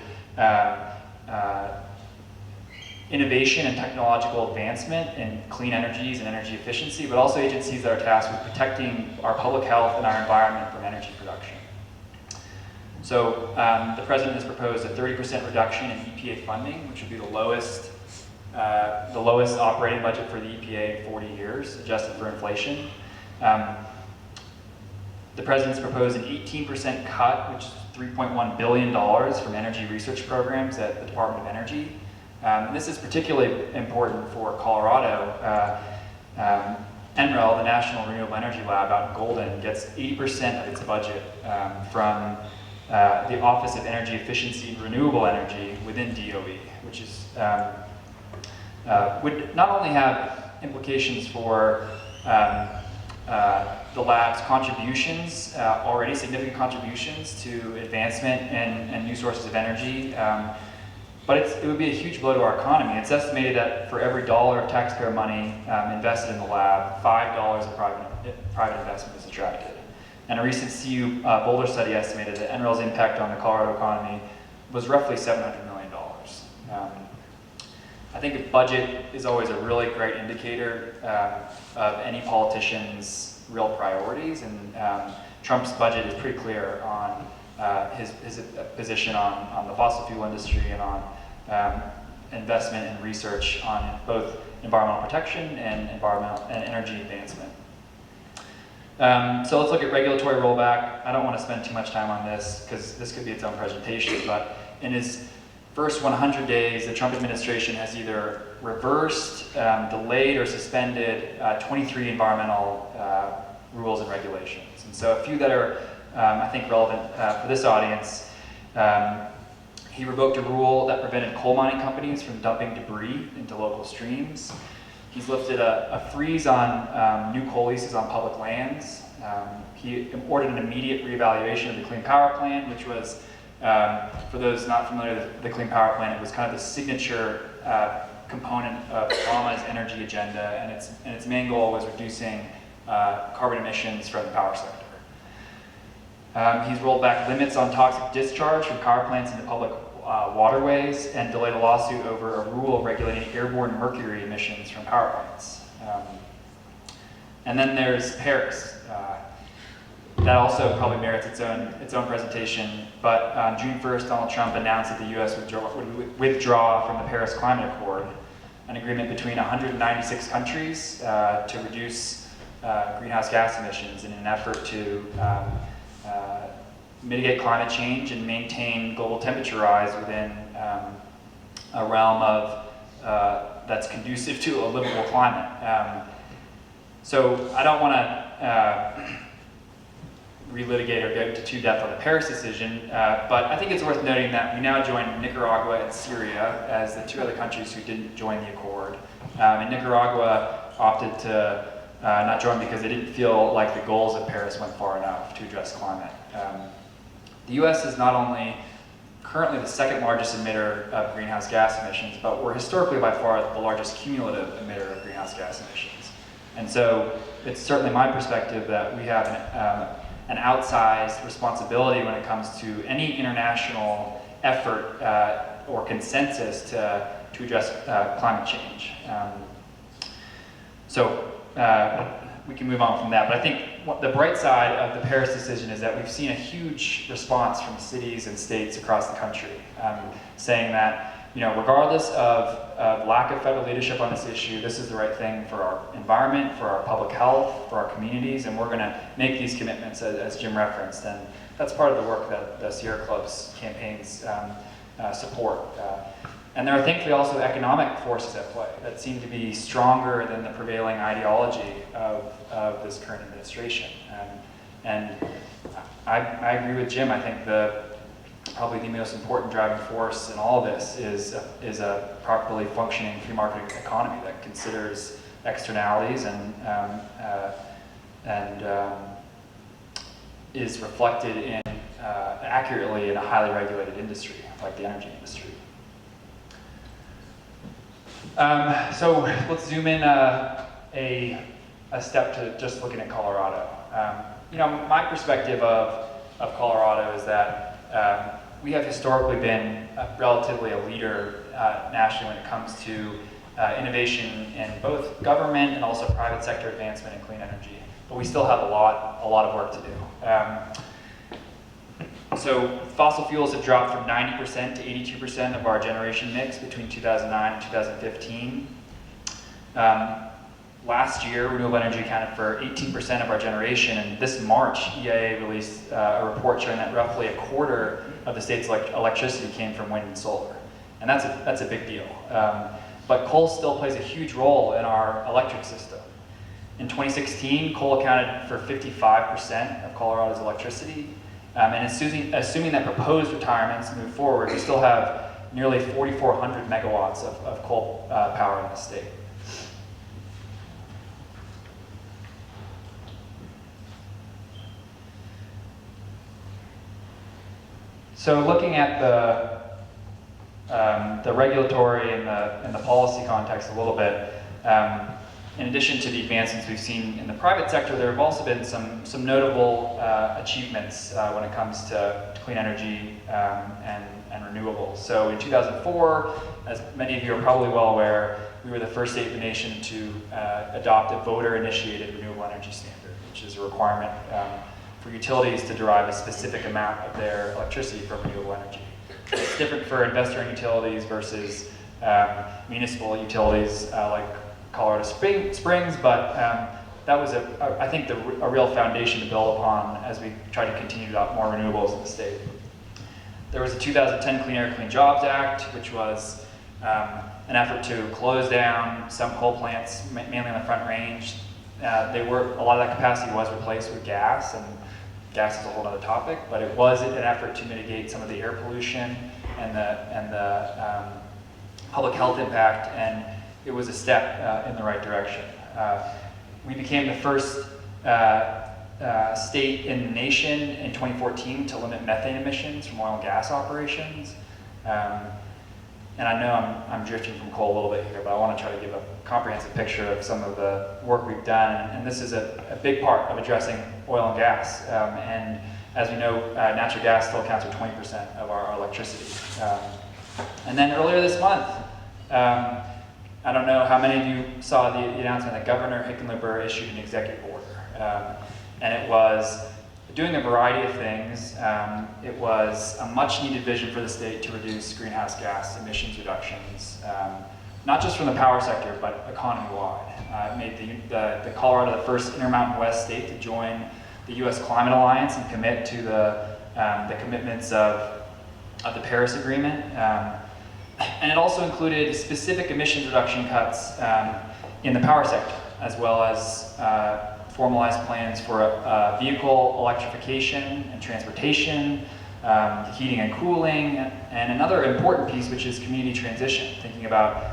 Speaker 3: innovation and technological advancement in clean energies and energy efficiency, but also agencies that are tasked with protecting our public health and our environment from energy production. So the president has proposed a 30% reduction in EPA funding, which would be the lowest operating budget for the EPA in 40 years, adjusted for inflation. The president's proposed an 18% cut, which is $3.1 billion from energy research programs at the Department of Energy. This is particularly important for Colorado. NREL, the National Renewable Energy Lab out in Golden, gets 80% of its budget from the Office of Energy Efficiency and Renewable Energy within DOE, which is would not only have implications for the lab's contributions, already significant contributions to advancement and new sources of energy, but it would be a huge blow to our economy. It's estimated that for every dollar of taxpayer money invested in the lab, $5 of private investment is attracted. And a recent CU Boulder study estimated that NREL's impact on the Colorado economy was roughly $700 million. I think a budget is always a really great indicator of any politician's real priorities, and Trump's budget is pretty clear on his position on the fossil fuel industry and on investment and research on both environmental protection and environmental and energy advancement. So let's look at regulatory rollback. I don't want to spend too much time on this because this could be its own presentation, but in his first 100 days, the Trump administration has either reversed, delayed, or suspended 23 environmental rules and regulations. And so a few that are, I think, relevant for this audience. He revoked a rule that prevented coal mining companies from dumping debris into local streams. He's lifted a freeze on new coal leases on public lands. He ordered an immediate reevaluation of the Clean Power Plan, which was, for those not familiar with the Clean Power Plan, it was kind of the signature component of Obama's energy agenda, and its main goal was reducing carbon emissions from the power sector. He's rolled back limits on toxic discharge from power plants into public waterways and delayed a lawsuit over a rule regulating airborne mercury emissions from power plants. And then there's Paris. That also probably merits its own presentation. But on June 1st, Donald Trump announced that the U.S. would withdraw from the Paris Climate Accord, an agreement between 196 countries to reduce greenhouse gas emissions in an effort to mitigate climate change and maintain global temperature rise within a realm of that's conducive to a livable climate. So I don't want to relitigate or get into too depth on the Paris decision, but I think it's worth noting that we now join Nicaragua and Syria as the two other countries who didn't join the accord. And Nicaragua opted to not join because they didn't feel like the goals of Paris went far enough to address climate. The US is not only currently the second largest emitter of greenhouse gas emissions, but we're historically by far the largest cumulative emitter of greenhouse gas emissions. And so it's certainly my perspective that we have an outsized responsibility when it comes to any international effort or consensus to address climate change. We can move on from that, but I think the bright side of the Paris decision is that we've seen a huge response from cities and states across the country, saying that, regardless of lack of federal leadership on this issue, this is the right thing for our environment, for our public health, for our communities, and we're going to make these commitments as Jim referenced, and that's part of the work that the Sierra Club's campaigns support. And there are thankfully also economic forces at play that seem to be stronger than the prevailing ideology of this current administration. And I agree with Jim. I think probably the most important driving force in all of this is a properly functioning free market economy that considers externalities and is reflected in accurately in a highly regulated industry like the energy industry. So let's zoom in a step to just looking at Colorado. My perspective of Colorado is that we have historically been relatively a leader nationally when it comes to innovation in both government and also private sector advancement in clean energy. But we still have a lot of work to do. So fossil fuels have dropped from 90% to 82% of our generation mix between 2009 and 2015. Last year, renewable energy accounted for 18% of our generation, and this March, EIA released a report showing that roughly a quarter of the state's electricity came from wind and solar, and that's a big deal. But coal still plays a huge role in our electric system. In 2016, coal accounted for 55% of Colorado's electricity. And assuming that proposed retirements move forward, we still have nearly 4,400 megawatts of coal power in the state. So looking at the regulatory and the policy context a little bit, in addition to the advancements we've seen in the private sector, there have also been some notable achievements when it comes to clean energy and renewables. So in 2004, as many of you are probably well aware, we were the first state in the nation to adopt a voter-initiated renewable energy standard, which is a requirement for utilities to derive a specific amount of their electricity from renewable energy. It's different for investor-owned utilities versus municipal utilities like Colorado Springs, but that was, I think, a real foundation to build upon as we try to continue to adopt more renewables in the state. There was the 2010 Clean Air, Clean Jobs Act, which was an effort to close down some coal plants, mainly on the Front Range. A lot of that capacity was replaced with gas, and gas is a whole other topic, but it was an effort to mitigate some of the air pollution and the public health impact, and it was a step in the right direction. We became the first state in the nation in 2014 to limit methane emissions from oil and gas operations. And I know I'm drifting from coal a little bit here, but I want to try to give a comprehensive picture of some of the work we've done. And this is a big part of addressing oil and gas. And as we know, natural gas still accounts for 20% of our electricity. And then earlier this month, I don't know how many of you saw the announcement that Governor Hickenlooper issued an executive order. And it was doing a variety of things. It was a much needed vision for the state to reduce greenhouse gas emissions reductions, not just from the power sector, but economy-wide. It made the Colorado the first Intermountain West state to join the U.S. Climate Alliance and commit to the commitments of the Paris Agreement. And it also included specific emissions reduction cuts in the power sector, as well as formalized plans for vehicle electrification and transportation, heating and cooling, and another important piece, which is community transition, thinking about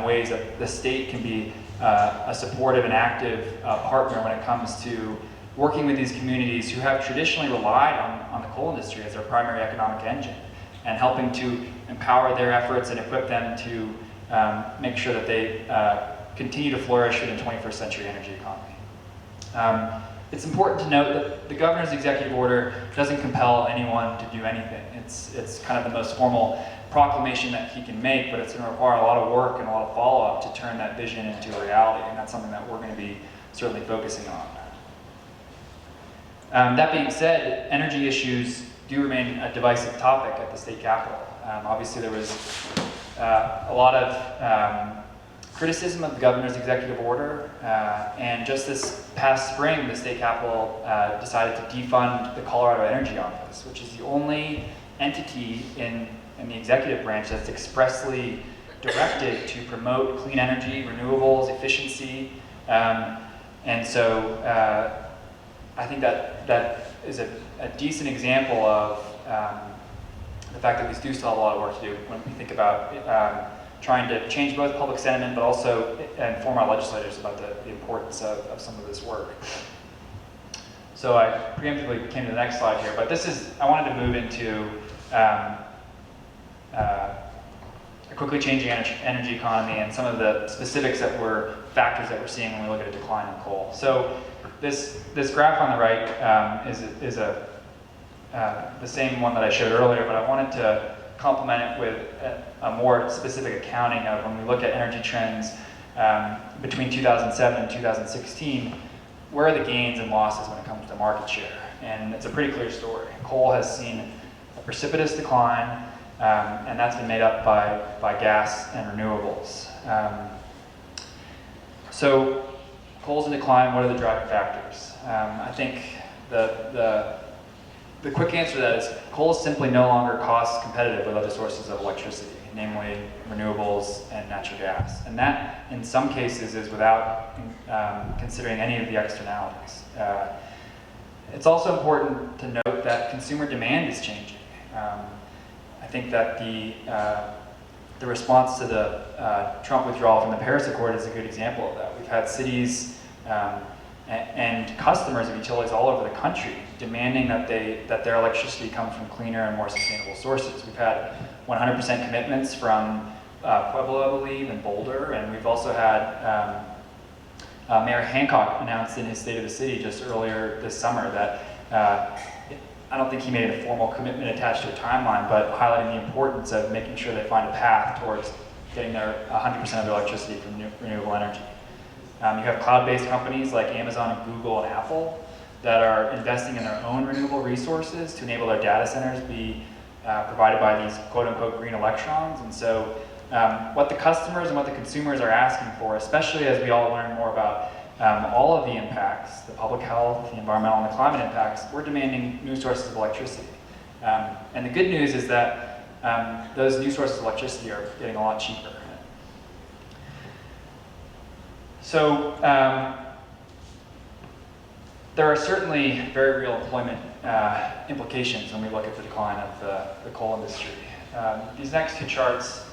Speaker 3: ways that the state can be a supportive and active partner when it comes to working with these communities who have traditionally relied on the coal industry as their primary economic engine, and helping to empower their efforts and equip them to make sure that they continue to flourish in the 21st century energy economy. It's important to note that the governor's executive order doesn't compel anyone to do anything. It's kind of the most formal proclamation that he can make, but it's going to require a lot of work and a lot of follow-up to turn that vision into a reality, and that's something that we're going to be certainly focusing on. That being said, energy issues do remain a divisive topic at the state capitol. Obviously, there was a lot of criticism of the governor's executive order, and just this past spring, the state capitol decided to defund the Colorado Energy Office, which is the only entity in the executive branch that's expressly directed to promote clean energy, renewables, efficiency, and so I think that is a decent example of the fact that we do still have a lot of work to do when we think about trying to change both public sentiment, but also inform our legislators about the importance of some of this work. So I preemptively came to the next slide here, but I wanted to move into a quickly changing energy economy and some of the specifics factors that we're seeing when we look at a decline in coal. So this graph on the right is the same one that I showed earlier, but I wanted to complement it with a more specific accounting of when we look at energy trends between 2007 and 2016, where are the gains and losses when it comes to market share? And it's a pretty clear story. Coal has seen a precipitous decline, and that's been made up by gas and renewables. So coal's in decline, what are the driving factors? I think the quick answer to that is coal is simply no longer cost competitive with other sources of electricity, namely renewables and natural gas. And that, in some cases, is without considering any of the externalities. It's also important to note that consumer demand is changing. I think that the response to the Trump withdrawal from the Paris Accord is a good example of that. We've had cities and customers of utilities all over the country demanding that their electricity comes from cleaner and more sustainable sources. We've had 100% commitments from Pueblo, I believe, and Boulder, and we've also had Mayor Hancock announced in his State of the City just earlier this summer that I don't think he made a formal commitment attached to a timeline, but highlighting the importance of making sure they find a path towards getting their 100% of their electricity from renewable energy. You have cloud-based companies like Amazon and Google and Apple that are investing in their own renewable resources to enable their data centers be provided by these quote-unquote green electrons. And so what the customers and what the consumers are asking for, especially as we all learn more about all of the impacts, the public health, the environmental and the climate impacts, we're demanding new sources of electricity. And the good news is that those new sources of electricity are getting a lot cheaper. So there are certainly very real employment implications when we look at the decline of the coal industry. These next two charts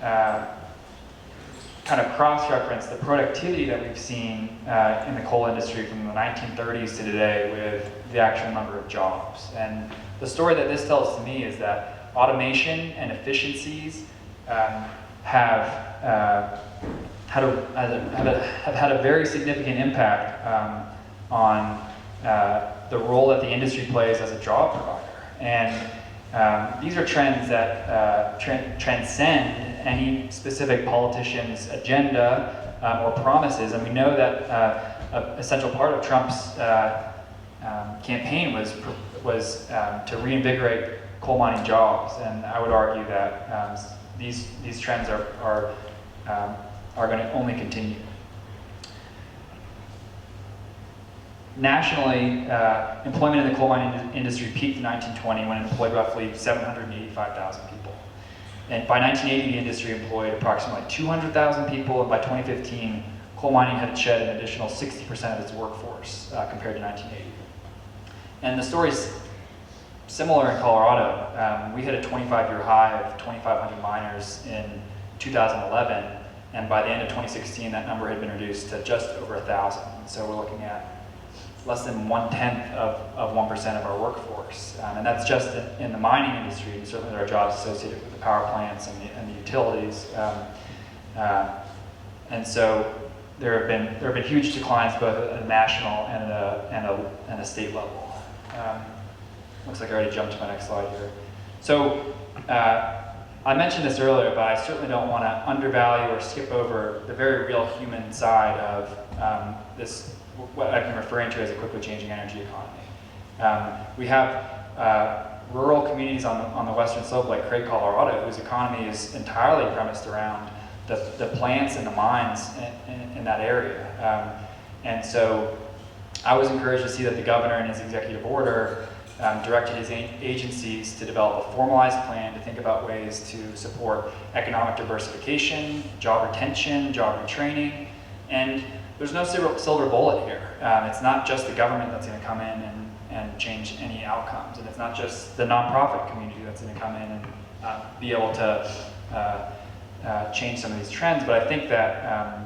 Speaker 3: kind of cross-reference the productivity that we've seen in the coal industry from the 1930s to today with the actual number of jobs. And the story that this tells to me is that automation and efficiencies have had a very significant impact on the role that the industry plays as a job provider. And these are trends that transcend any specific politician's agenda or promises. And we know that an essential part of Trump's campaign was to reinvigorate coal mining jobs. And I would argue that these trends are going to only continue. Nationally, employment in the coal mining industry peaked in 1920 when it employed roughly 785,000 people. And by 1980, the industry employed approximately 200,000 people, and by 2015, coal mining had shed an additional 60% of its workforce compared to 1980. And the story's similar in Colorado. We hit a 25-year high of 2,500 miners in 2011, and by the end of 2016, that number had been reduced to just over 1,000. So we're looking at less than 1/10 of 1% of our workforce. And that's just in the mining industry, and certainly there are jobs associated with the power plants and the utilities. And so there have been huge declines both at a national and a state level. Looks like I already jumped to my next slide here. So I mentioned this earlier, but I certainly don't want to undervalue or skip over the very real human side of this, what I've been referring to as a quickly changing energy economy. We have rural communities on the western slope like Craig, Colorado, whose economy is entirely premised around the plants and the mines in that area. And so I was encouraged to see that the governor in his executive order directed his agencies to develop a formalized plan to think about ways to support economic diversification, job retention, job retraining, and there's no silver bullet here. It's not just the government that's going to come in and change any outcomes, and it's not just the nonprofit community that's going to come in and be able to change some of these trends, but I think that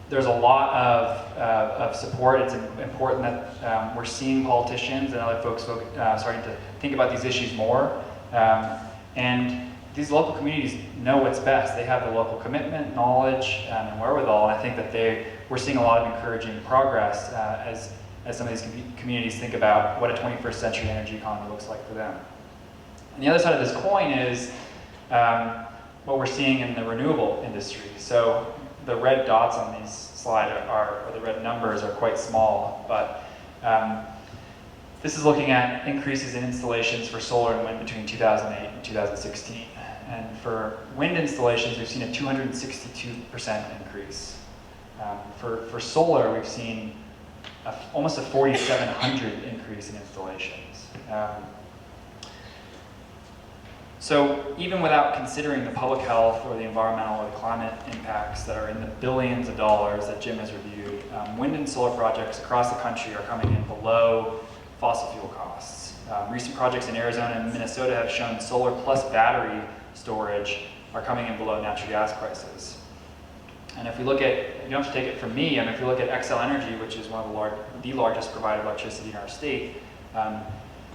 Speaker 3: there's a lot of support. It's important that we're seeing politicians and other folks starting to think about these issues more. And these local communities know what's best. They have the local commitment, knowledge, and wherewithal. And I think that we're seeing a lot of encouraging progress as some of these communities think about what a 21st century energy economy looks like for them. And the other side of this coin is what we're seeing in the renewable industry. So the red dots on these slides or the red numbers are quite small, but this is looking at increases in installations for solar and wind between 2008 and 2016. And for wind installations, we've seen a 262% increase. For solar, we've seen almost a 4,700 increase in installations. So even without considering the public health or the environmental or the climate impacts that are in the billions of dollars that Jim has reviewed, wind and solar projects across the country are coming in below fossil fuel costs. Recent projects in Arizona and Minnesota have shown solar plus battery storage are coming in below natural gas prices. And if we look at, you don't have to take it from me, if you look at Xcel Energy, which is one of the largest provider of electricity in our state,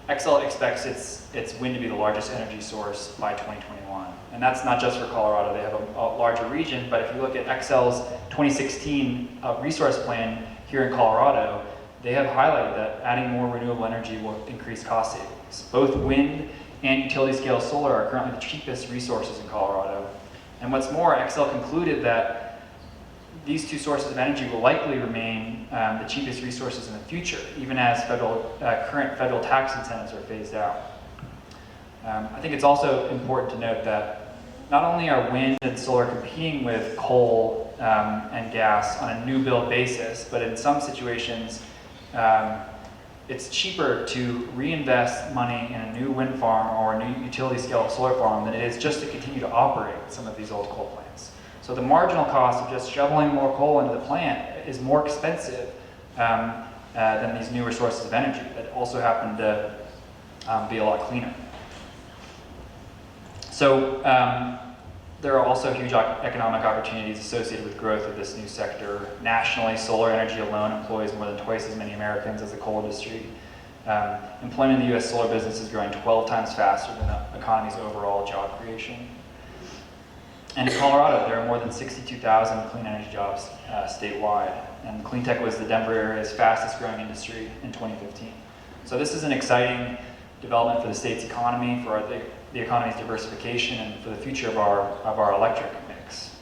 Speaker 3: Xcel expects its wind to be the largest energy source by 2021. And And that's not just for Colorado, they have a larger region, but if you look at Excel's 2016 resource plan here in Colorado, they have highlighted that adding more renewable energy will increase cost savings. Both wind and utility scale solar are currently the cheapest resources in Colorado. And what's more, Excel concluded that these two sources of energy will likely remain the cheapest resources in the future, even as current federal tax incentives are phased out. I think it's also important to note that not only are wind and solar competing with coal and gas on a new build basis, but in some situations, it's cheaper to reinvest money in a new wind farm or a new utility scale solar farm than it is just to continue to operate some of these old coal plants. So the marginal cost of just shoveling more coal into the plant is more expensive than these newer sources of energy that also happen to be a lot cleaner. So there are also huge economic opportunities associated with growth of this new sector. Nationally, solar energy alone employs more than twice as many Americans as the coal industry. Employment in the US solar business is growing 12 times faster than the economy's overall job creation. And in Colorado, there are more than 62,000 clean energy jobs statewide. And clean tech was the Denver area's fastest growing industry in 2015. So this is an exciting development for the state's economy, for the economy's diversification, and for the future of our electric mix.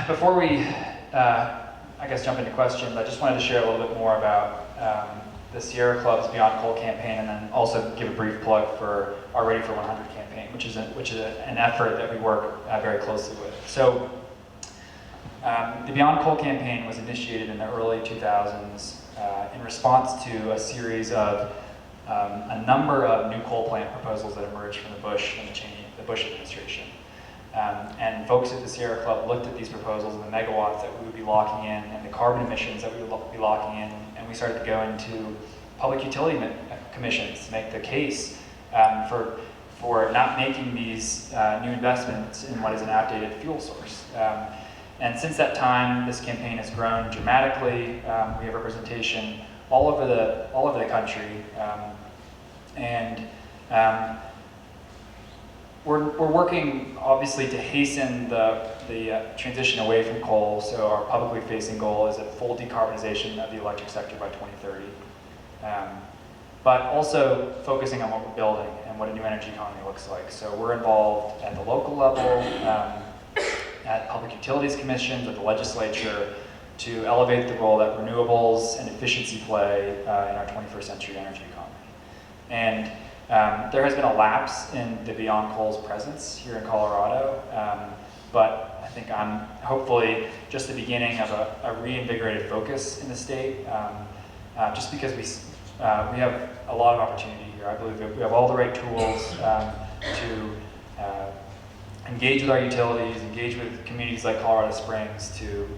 Speaker 3: Before we, I guess, jump into questions, I just wanted to share a little bit more about the Sierra Club's Beyond Coal campaign, and then also give a brief plug for our Ready for 100 campaign, which is an effort that we work very closely with. So the Beyond Coal campaign was initiated in the early 2000s in response to a series of a number of new coal plant proposals that emerged from the Bush administration. And folks at the Sierra Club looked at these proposals and the megawatts that we would be locking in and the carbon emissions that we would be locking in, and we started to go into public utility commissions to make the case for not making these new investments in what is an outdated fuel source. And since that time, this campaign has grown dramatically. We have representation all over the country, we're working obviously to hasten the transition away from coal. So our publicly facing goal is a full decarbonization of the electric sector by 2030, but also focusing on what we're building and what a new energy economy looks like. So we're involved at the local level, at public utilities commissions, at the legislature, to elevate the role that renewables and efficiency play in our 21st century energy economy. And there has been a lapse in the Beyond Coal's presence here in Colorado, but I think I'm hopefully just the beginning of a reinvigorated focus in the state, just because we have a lot of opportunity here. I believe we have all the right tools to engage with our utilities, engage with communities like Colorado Springs to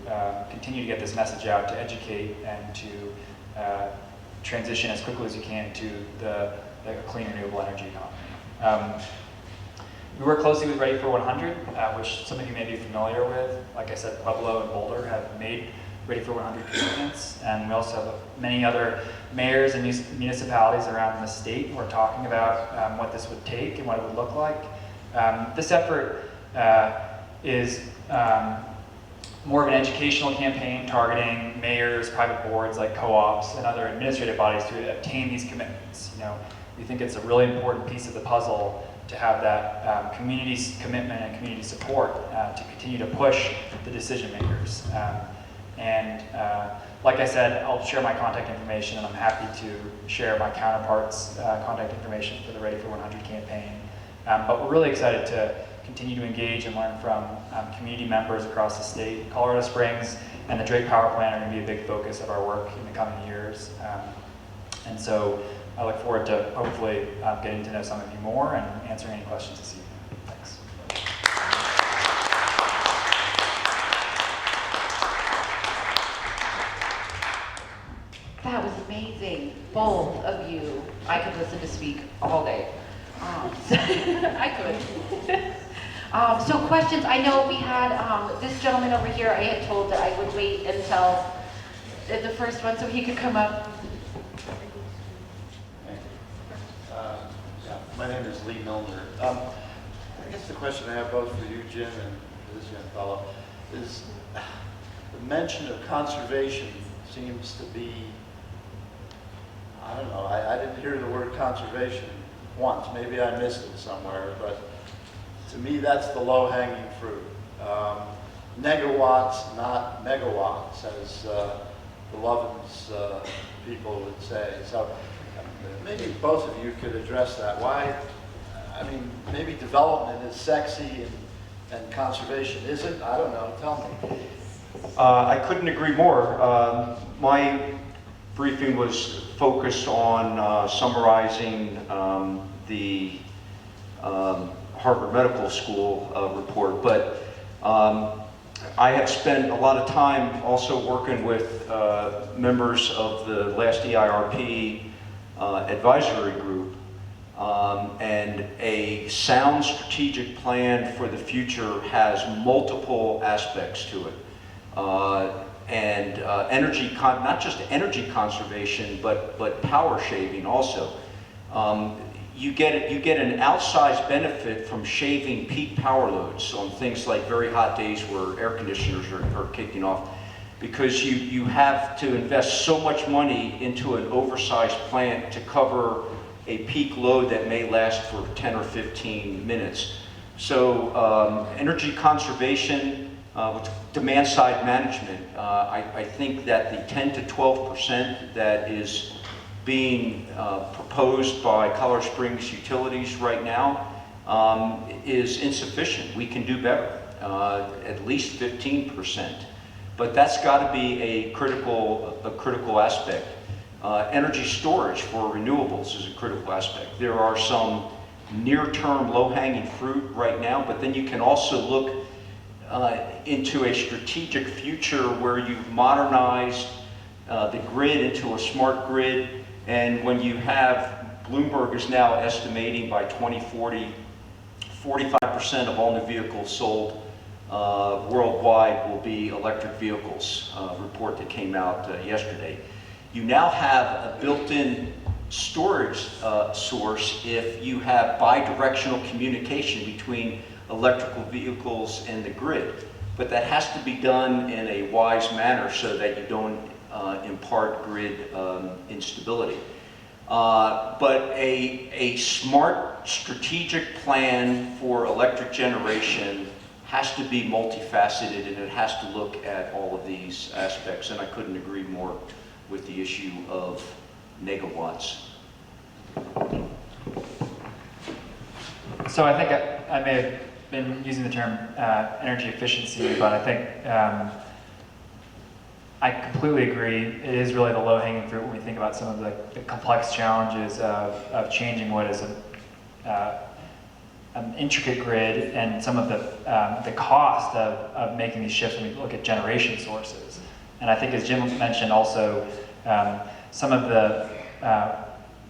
Speaker 3: continue to get this message out, to educate and to transition as quickly as you can to the clean renewable energy economy. We work closely with Ready for 100, which some of you may be familiar with. Like I said, Pueblo and Boulder have made Ready for 100 commitments, and we also have many other mayors and municipalities around the state who are talking about what this would take and what it would look like. This effort is more of an educational campaign targeting mayors, private boards like co-ops, and other administrative bodies to obtain these commitments. We think it's a really important piece of the puzzle to have that community commitment and community support to continue to push the decision makers. Like I said, I'll share my contact information, and I'm happy to share my counterparts' contact information for the Ready for 100 campaign. But we're really excited to continue to engage and learn from community members across the state. Colorado Springs and the Drake Power Plant are going to be a big focus of our work in the coming years. And so I look forward to hopefully getting to know some of you more and answering any questions this evening. Thanks.
Speaker 1: That was amazing, both of you. I could listen to speak all day. I could. So questions, I know we had this gentleman over here, I had told that I would wait until the first one so he could come up.
Speaker 4: My name is Lee Milner. I guess the question I have both for you, Jim, and for this young fellow is the mention of conservation seems to be, I don't know, I didn't hear the word conservation once. Maybe I missed it somewhere, but to me that's the low-hanging fruit. Negawatts, not megawatts, as the Lovins people would say. So maybe both of you could address that. Why, I mean, maybe development is sexy and conservation isn't. I don't know, tell me.
Speaker 2: I couldn't agree more. My briefing was focused on summarizing the Harvard Medical School report, but I have spent a lot of time also working with members of the last EIRP advisory group, and a sound strategic plan for the future has multiple aspects to it. Not just energy conservation, but power shaving also. You get an outsized benefit from shaving peak power loads on things like very hot days where air conditioners are kicking off, because you have to invest so much money into an oversized plant to cover a peak load that may last for 10 or 15 minutes. So energy conservation, with demand side management, I think that the 10 to 12% that is being proposed by Colorado Springs utilities right now is insufficient. We can do better, at least 15%. But that's got to be a critical aspect. Energy storage for renewables is a critical aspect. There are some near-term low-hanging fruit right now, but then you can also look into a strategic future where you've modernized the grid into a smart grid. And when you have, Bloomberg is now estimating by 2040, 45% of all new vehicles sold worldwide will be electric vehicles, report that came out yesterday. You now have a built-in storage source if you have bi-directional communication between electrical vehicles and the grid. But that has to be done in a wise manner so that you don't impart grid instability. But a smart strategic plan for electric generation has to be multifaceted, and it has to look at all of these aspects, and I couldn't agree more with the issue of megawatts.
Speaker 3: So I think I may have been using the term energy efficiency, but I think I completely agree. It is really the low-hanging fruit when we think about some of the complex challenges of changing what is an intricate grid, and some of the cost of making these shifts when we look at generation sources. And I think, as Jim mentioned also, some of the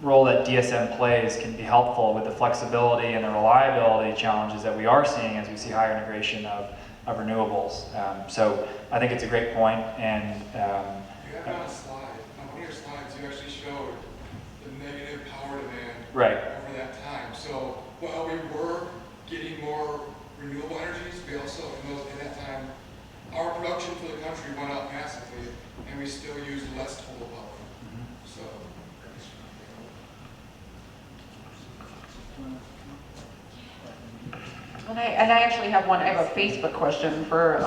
Speaker 3: role that DSM plays can be helpful with the flexibility and the reliability challenges that we are seeing as we see higher integration of renewables. So I think it's a great point, and
Speaker 5: you have on a slide, on one of your slides, you actually showed the negative power demand
Speaker 3: right.
Speaker 5: over that time. So while we were getting more renewable energies, we also, in that time, our production for the country went up massively, and we still used less total power. So.
Speaker 1: And I actually have one. I have a Facebook question for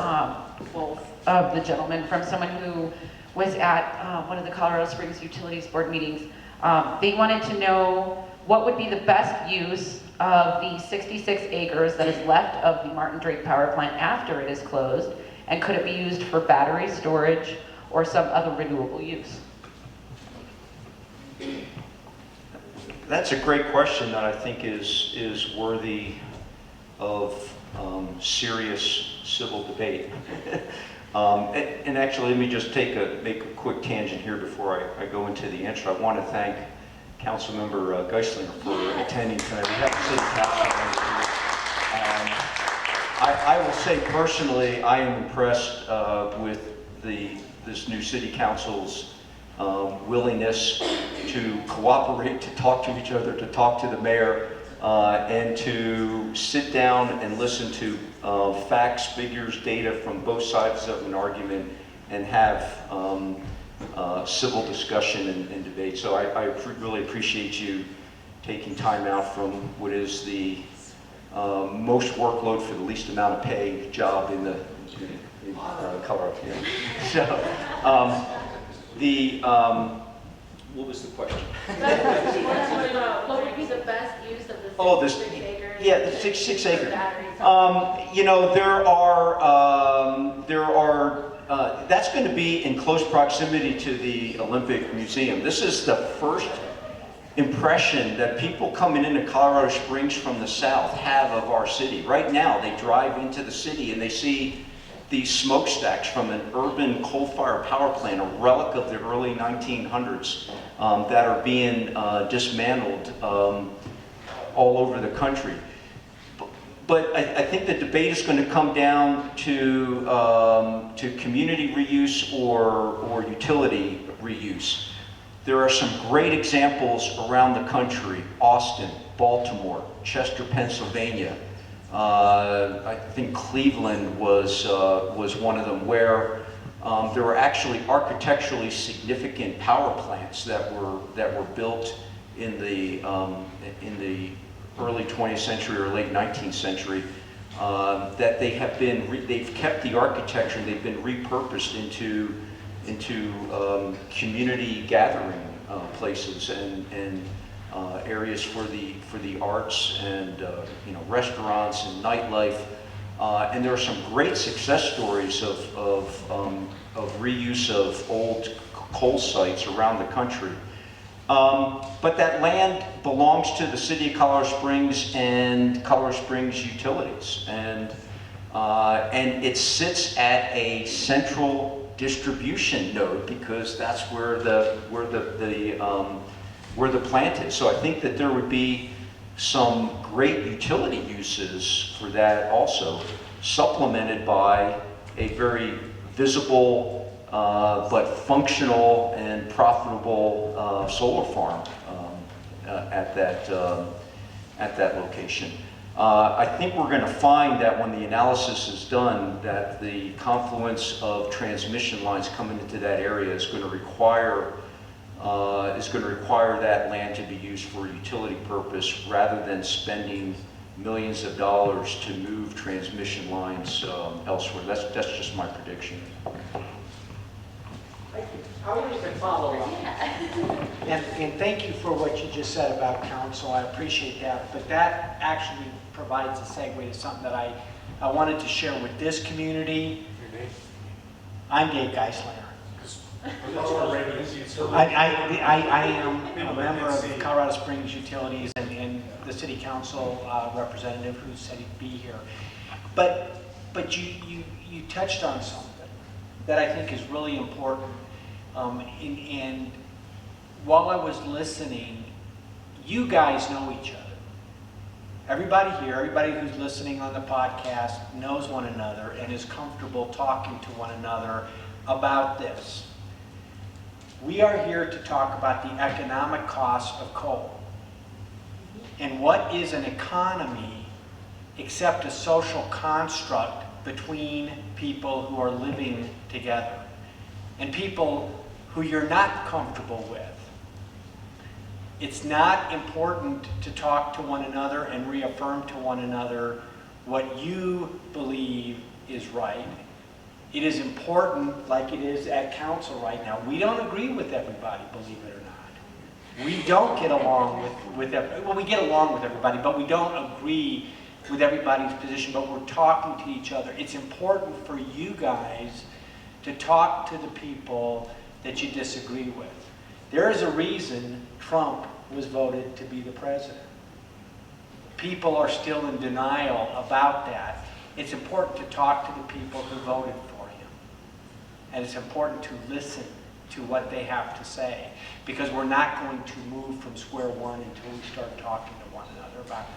Speaker 1: both of the gentlemen, from someone who was at one of the Colorado Springs Utilities Board meetings. They wanted to know what would be the best use of the 66 acres that is left of the Martin Drake Power Plant after it is closed, and could it be used for battery storage or some other renewable use?
Speaker 2: That's a great question that I think is worthy of serious civil debate. And actually, let me just make a quick tangent here before I go into the answer. I want to thank Councilmember Geislinger for attending tonight. We have the city council members here. I will say personally, I am impressed with this new city council's willingness to cooperate, to talk to each other, to talk to the mayor. and to sit down and listen to facts, figures, data from both sides of an argument and have civil discussion and debate. So I really appreciate you taking time out from what is the most workload for the least amount of pay job in Colorado. Yeah. So what was the question?
Speaker 6: What would be the best use of the 6 acres?
Speaker 2: Yeah, the 6 acres. There are. That's going to be in close proximity to the Olympic Museum. This is the first impression that people coming into Colorado Springs from the south have of our city. Right now, they drive into the city and they see these smokestacks from an urban coal-fired power plant, a relic of the early 1900s, that are being dismantled all over the country. But I think the debate is going to come down to community reuse or utility reuse. There are some great examples around the country: Austin, Baltimore, Chester, Pennsylvania. I think Cleveland was one of them, where there were actually architecturally significant power plants that were built in the early 20th century or late 19th century. That they've kept the architecture, they've been repurposed into community gathering places and areas for the arts and restaurants and nightlife, and there are some great success stories of reuse of old coal sites around the country. But that land belongs to the city of Colorado Springs and Colorado Springs Utilities, and it sits at a central distribution node because that's where the plant is. So I think that there would be some great utility uses for that also, supplemented by a very visible but functional and profitable solar farm at that location. I think we're going to find that when the analysis is done, that the confluence of transmission lines coming into that area is going to require that land to be used for a utility purpose, rather than spending millions of dollars to move transmission lines elsewhere. That's just my prediction.
Speaker 7: I wanted to follow up. And thank you for what you just said about council. I appreciate that. But that actually provides a segue to something that I wanted to share with this community.
Speaker 8: Your name?
Speaker 7: I'm Dave Geisler. I am a member of Colorado Springs Utilities and the city council representative who said he'd be here. But you touched on something that I think is really important. And while I was listening, you guys know each other. Everybody here, everybody who's listening on the podcast knows one another and is comfortable talking to one another about this. We are here to talk about the economic cost of coal. And what is an economy except a social construct between people who are living together and people who you're not comfortable with? It's not important to talk to one another and reaffirm to one another what you believe is right. It is important, like it is at council right now. We don't agree with everybody, believe it or not. We don't get along with everybody. Well, we get along with everybody, but we don't agree with everybody's position, but we're talking to each other. It's important for you guys to talk to the people that you disagree with. There is a reason Trump was voted to be the president. People are still in denial about that. It's important to talk to the people who voted for him. And it's important to listen to what they have to say, because we're not going to move from square one until we start talking to one another about this.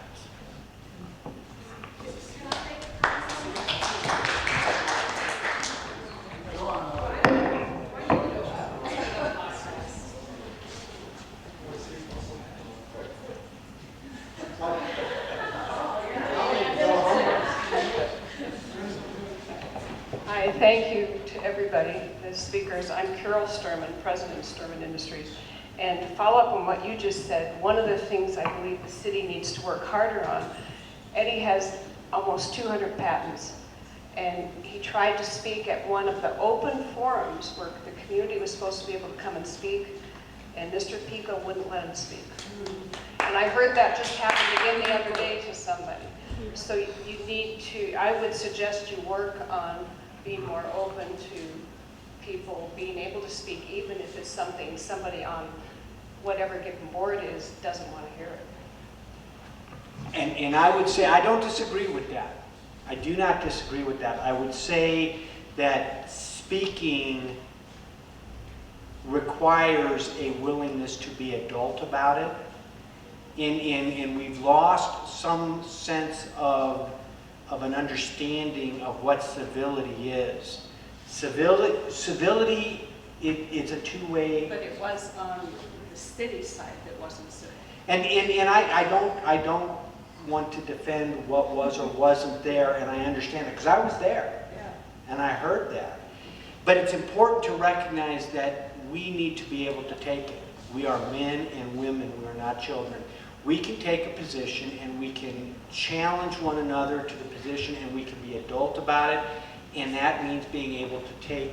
Speaker 8: thank you to everybody, the speakers. I'm Carol Sturman, President of Sturman Industries. And to follow up on what you just said, one of the things I believe the city needs to work harder on, Eddie has almost 200 patents. And he tried to speak at one of the open forums where the community was supposed to be able to come and speak, and Mr. Pico wouldn't let him speak. And I heard that just happened again the other day to somebody. So you need to, I would suggest you work on being more open to people being able to speak, even if it's something somebody on whatever given board is doesn't want to hear it.
Speaker 7: And I would say, I don't disagree with that. I do not disagree with that. I would say that speaking requires a willingness to be adult about it. And we've lost some sense of an understanding of what civility is. Civility, it's a two-way.
Speaker 8: But it was on the city side that wasn't civil.
Speaker 7: And I don't want to defend what was or wasn't there, and I understand it because I was there, and I heard that. But it's important to recognize that we need to be able to take it. We are men and women. We are not children. We can take a position and we can challenge one another to the position, and we can be adult about it, and that means being able to take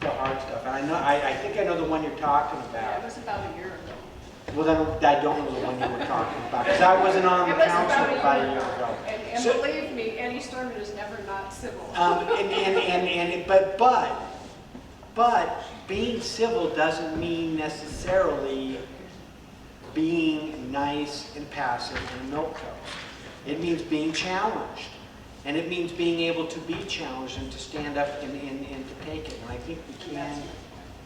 Speaker 7: the hard stuff. And I think I know the one you're talking about.
Speaker 8: Yeah, it was about a year ago.
Speaker 7: Well, then I don't know the one you were talking about, because I wasn't on the council about a year ago.
Speaker 8: And
Speaker 7: So-
Speaker 8: believe me, Eddie Sturman is never not civil.
Speaker 7: But being civil doesn't mean necessarily being nice and passive and milquetoast. It means being challenged. And it means being able to be challenged and to stand up and to take it. And I think we can,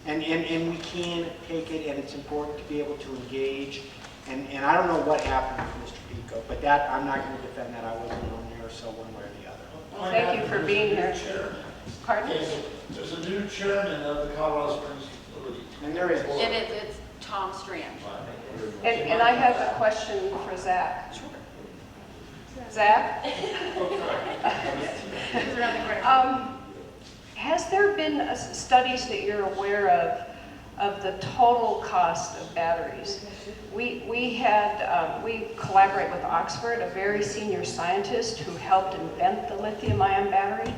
Speaker 7: and we can take it, and it's important to be able to engage. And I don't know what happened with Mr. Pico, but that, I'm not going to defend that. I wasn't on there, so one way or the other.
Speaker 8: Well, thank you for being here. Pardon?
Speaker 4: There's a new chairman of the Colorado Springs facility.
Speaker 7: And there is.
Speaker 1: It's Tom Strand.
Speaker 8: And I have a question for Zach. Sure. Zach? Has there been studies that you're aware of the total cost of batteries? We collaborate with Oxford, a very senior scientist who helped invent the lithium-ion battery,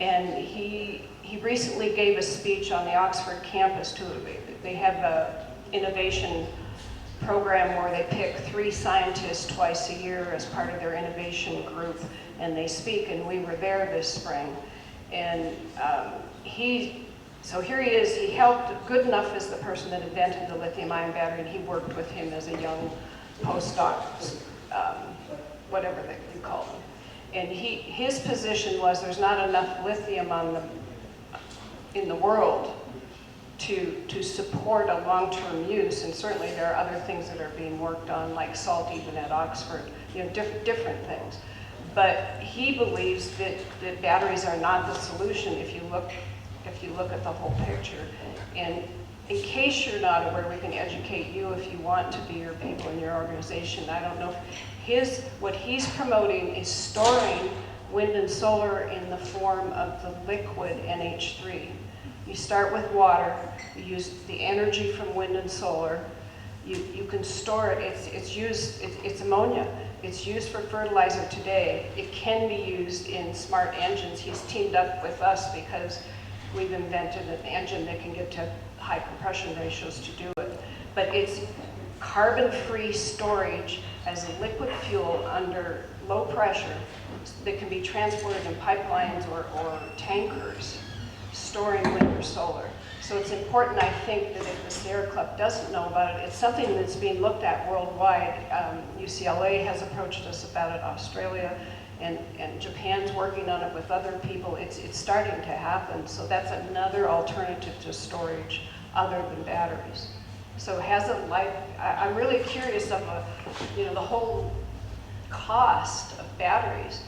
Speaker 8: and he recently gave a speech on the Oxford campus. They have a innovation program where they pick 3 scientists twice a year as part of their innovation group, and they speak, and we were there this spring. And so here he is, he helped, good enough as the person that invented the lithium-ion battery, and he worked with him as a young postdoc, whatever you call them. And his position was there's not enough lithium in the world to support a long-term use, and certainly there are other things that are being worked on, like salt even at Oxford, different things. But he believes that batteries are not the solution if you look at the whole picture. And in case you're not aware, we can educate you if you want to be your people in your organization. I don't know if what he's promoting is storing wind and solar in the form of the liquid NH3. You start with water, you use the energy from wind and solar, you can store it, it's ammonia. It's used for fertilizer today. It can be used in smart engines. He's teamed up with us because we've invented an engine that can get to high compression ratios to do it. But it's carbon-free storage as a liquid fuel under low pressure that can be transported in pipelines or tankers, storing wind or solar. So it's important, I think, that if the Sierra Club doesn't know about it, it's something that's being looked at worldwide. UCLA has approached us about it, Australia, and Japan's working on it with other people. It's starting to happen, so that's another alternative to storage other than batteries. So has a life, I'm really curious of the whole cost of batteries,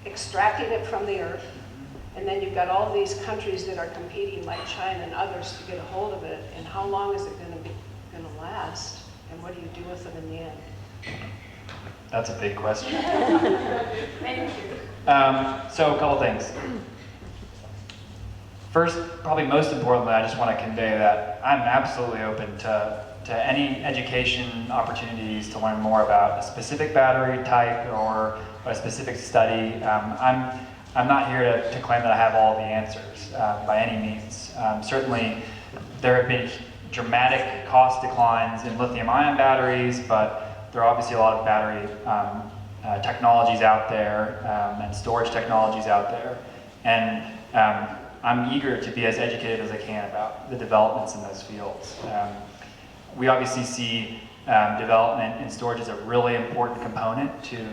Speaker 8: extracting it from the earth, and then you've got all these countries that are competing, like China and others, to get a hold of it. And how long is it going to last? And what do you do with them in the end?
Speaker 3: That's a big question.
Speaker 8: Thank you.
Speaker 3: So a couple things. First, probably most importantly, I just want to convey that I'm absolutely open to any education opportunities to learn more about a specific battery type or a specific study. I'm not here to claim that I have all the answers by any means. Certainly, there have been dramatic cost declines in lithium-ion batteries, but there are obviously a lot of battery technologies out there and storage technologies out there. And I'm eager to be as educated as I can about the developments in those fields. We obviously see development in storage as a really important component to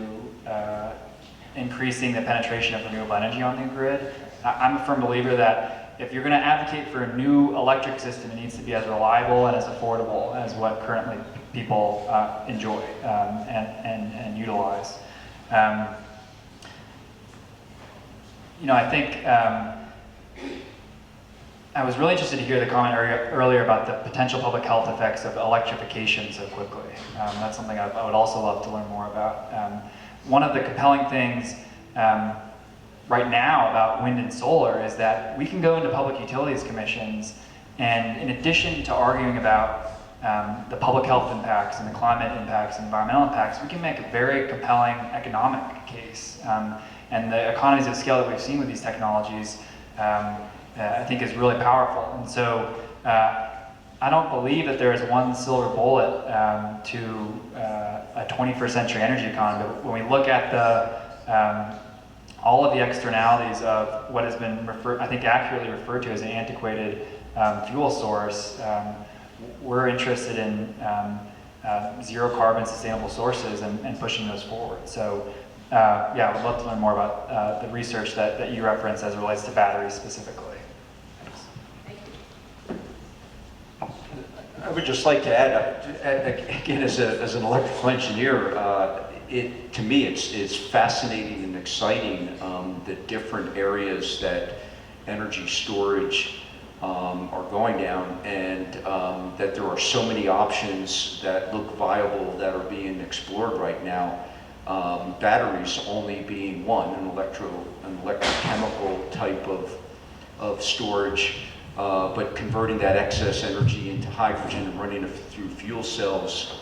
Speaker 3: increasing the penetration of renewable energy on the grid. I'm a firm believer that if you're going to advocate for a new electric system, it needs to be as reliable and as affordable as what currently people enjoy and utilize. I think I was really interested to hear the comment earlier about the potential public health effects of electrification so quickly. That's something I would also love to learn more about. One of the compelling things right now about wind and solar is that we can go into public utilities commissions, and in addition to arguing about the public health impacts and the climate impacts and environmental impacts, we can make a very compelling economic case. And the economies of scale that we've seen with these technologies, I think is really powerful. And so I don't believe that there is one silver bullet to a 21st century energy economy. But when we look at all of the externalities of what has been accurately referred to as an antiquated fuel source, we're interested in zero carbon sustainable sources and pushing those forward. So yeah, I would love to learn more about the research that you referenced as it relates to batteries specifically.
Speaker 2: I would just like to add, again, as an electrical engineer, to me it's fascinating and exciting the different areas that energy storage are going down, and that there are so many options that look viable that are being explored right now. Batteries only being one, an electrochemical type of storage. But converting that excess energy into hydrogen and running it through fuel cells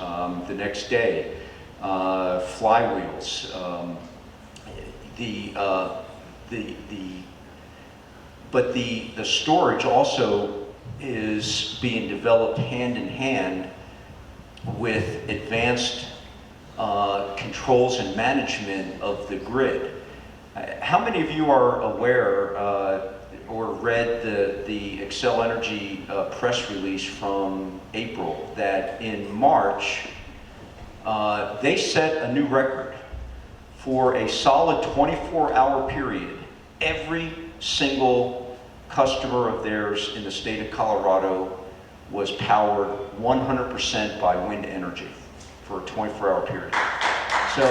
Speaker 2: the next day, flywheels, but the storage also is being developed hand in hand with advanced controls and management of the grid. How many of you are aware or read the Xcel Energy press release from April that in March they set a new record for a solid 24-hour period. Every single customer of theirs in the state of Colorado was powered 100% by wind energy for a 24-hour period. So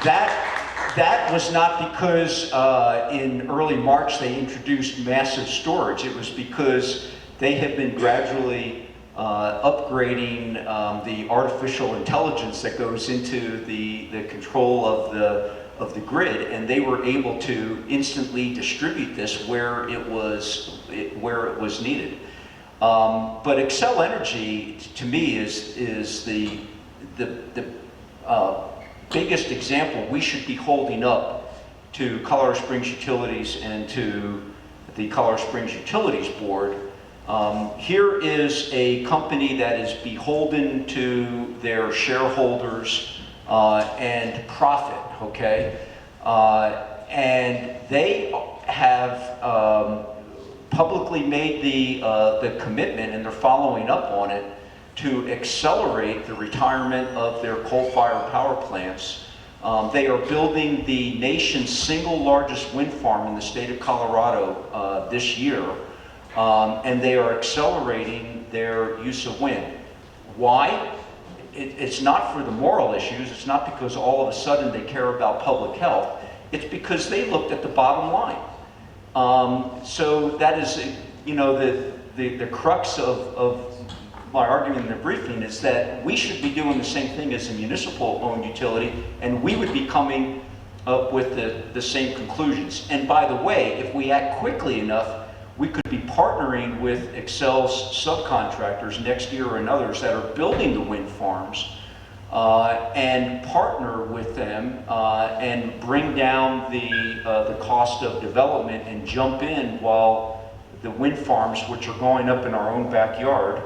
Speaker 2: that was not because in early March they introduced massive storage. It was because they have been gradually upgrading the artificial intelligence that goes into the control of the grid, and they were able to instantly distribute this where it was needed. But Xcel Energy, to me, is the biggest example we should be holding up to Colorado Springs Utilities and to the Colorado Springs Utilities Board. Here is a company that is beholden to their shareholders and profit, okay? And they have publicly made the commitment, and they're following up on it, to accelerate the retirement of their coal-fired power plants. They are building the nation's single largest wind farm in the state of Colorado this year, and they are accelerating their use of wind. Why? It's not for the moral issues. It's not because all of a sudden they care about public health. It's because they looked at the bottom line. So that is, the crux of my argument in the briefing is that we should be doing the same thing as a municipal-owned utility, and we would be coming up with the same conclusions. And by the way, if we act quickly enough, we could be partnering with Excel's subcontractors, Next Year and others that are building the wind farms, and partner with them and bring down the cost of development and jump in while the wind farms, which are going up in our own backyard,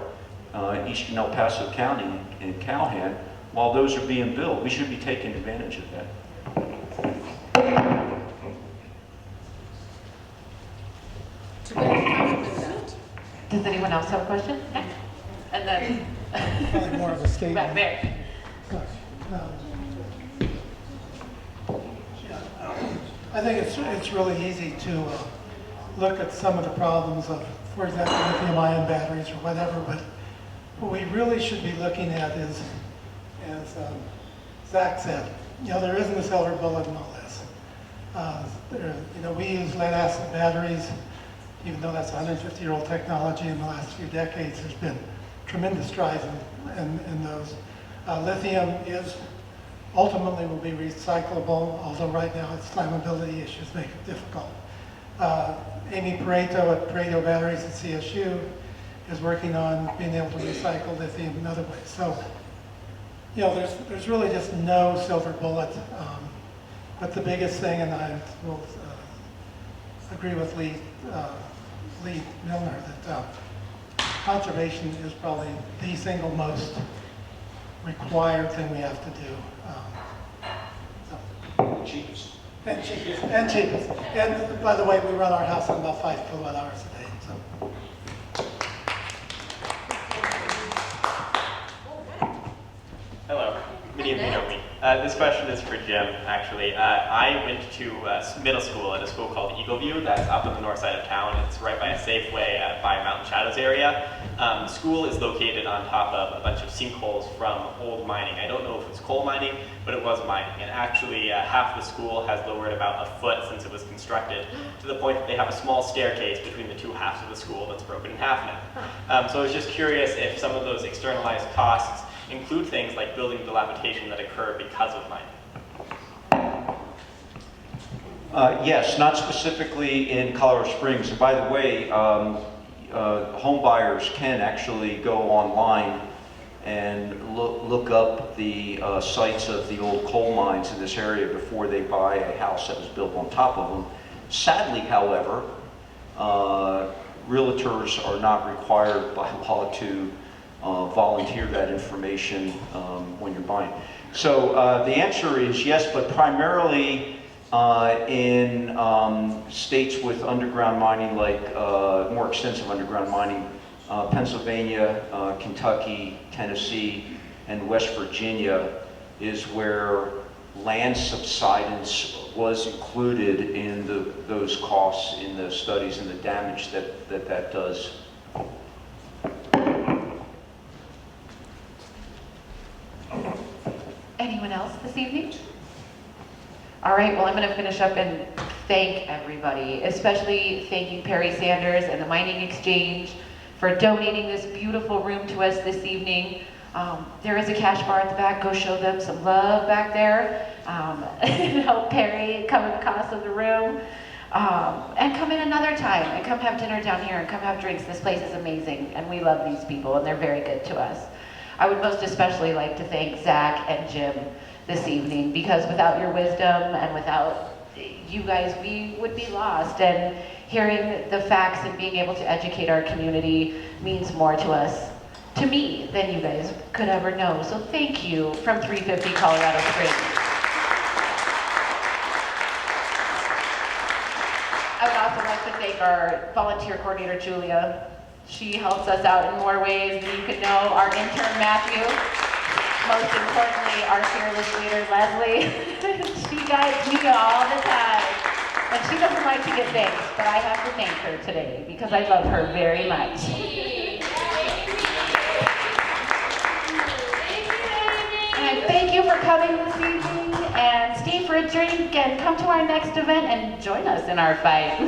Speaker 2: eastern El Paso County in Calhan, while those are being built. We should be taking advantage of that.
Speaker 1: Does anyone else have a question? And then
Speaker 9: Probably more of a statement.
Speaker 1: back there.
Speaker 9: I think it's really easy to look at some of the problems of, for example, lithium-ion batteries or whatever, but what we really should be looking at is, as Zach said, there isn't a silver bullet in all this. We use lead-acid batteries, even though that's a 150-year-old technology. In the last few decades, there's been tremendous strides in those. Lithium ultimately will be recyclable, although right now its flammability issues make it difficult. Amy Pareto at Pareto Batteries at CSU is working on being able to recycle lithium in other ways. So, there's really just no silver bullet. But the biggest thing, and I will agree with Lee Milner, that conservation is probably the single most required thing we have to do.
Speaker 2: Cheapest.
Speaker 9: And cheapest. And by the way, we run our house on about 5 kilowatt hours a day. So.
Speaker 10: Hello, good evening, Naomi. This question is for Jim, actually. I went to middle school at a school called Eagleview that's up on the north side of town. It's right by a Safeway by Mountain Shadows area. The school is located on top of a bunch of sinkholes from old mining. I don't know if it's coal mining, but it was mining. And actually, half the school has lowered about a foot since it was constructed, to the point that they have a small staircase between the two halves of the school that's broken in half now. So I was just curious if some of those externalized costs include things like building dilapidation that occur because of mining.
Speaker 2: Yes, not specifically in Colorado Springs. And by the way, home buyers can actually go online and look up the sites of the old coal mines in this area before they buy a house that was built on top of them. Sadly, however, realtors are not required by law to volunteer that information when you're buying. So the answer is yes, but primarily in states with underground mining, like more extensive underground mining, Pennsylvania, Kentucky, Tennessee, and West Virginia is where land subsidence was included in those costs in the studies and the damage that does.
Speaker 1: Anyone else this evening? All right, well, I'm going to finish up and thank everybody, especially thanking Perry Sanders and the Mining Exchange for donating this beautiful room to us this evening. There is a cash bar at the back. Go show them some love back there. Help Perry cover the cost of the room. And come in another time and come have dinner down here and come have drinks. This place is amazing and we love these people and they're very good to us. I would most especially like to thank Zach and Jim this evening, because without your wisdom and without you guys, we would be lost. And hearing the facts and being able to educate our community means more to us, to me, than you guys could ever know. So thank you from 350 Colorado Springs. I would also like to thank our volunteer coordinator, Julia. She helps us out in more ways than you could know. Our intern, Matthew. Most importantly, our fearless leader, Leslie. She guides me all the time. And she doesn't like to get thanks, but I have to thank her today because I love her very much. And I thank you for coming this evening, and stay for a drink and come to our next event and join us in our fight.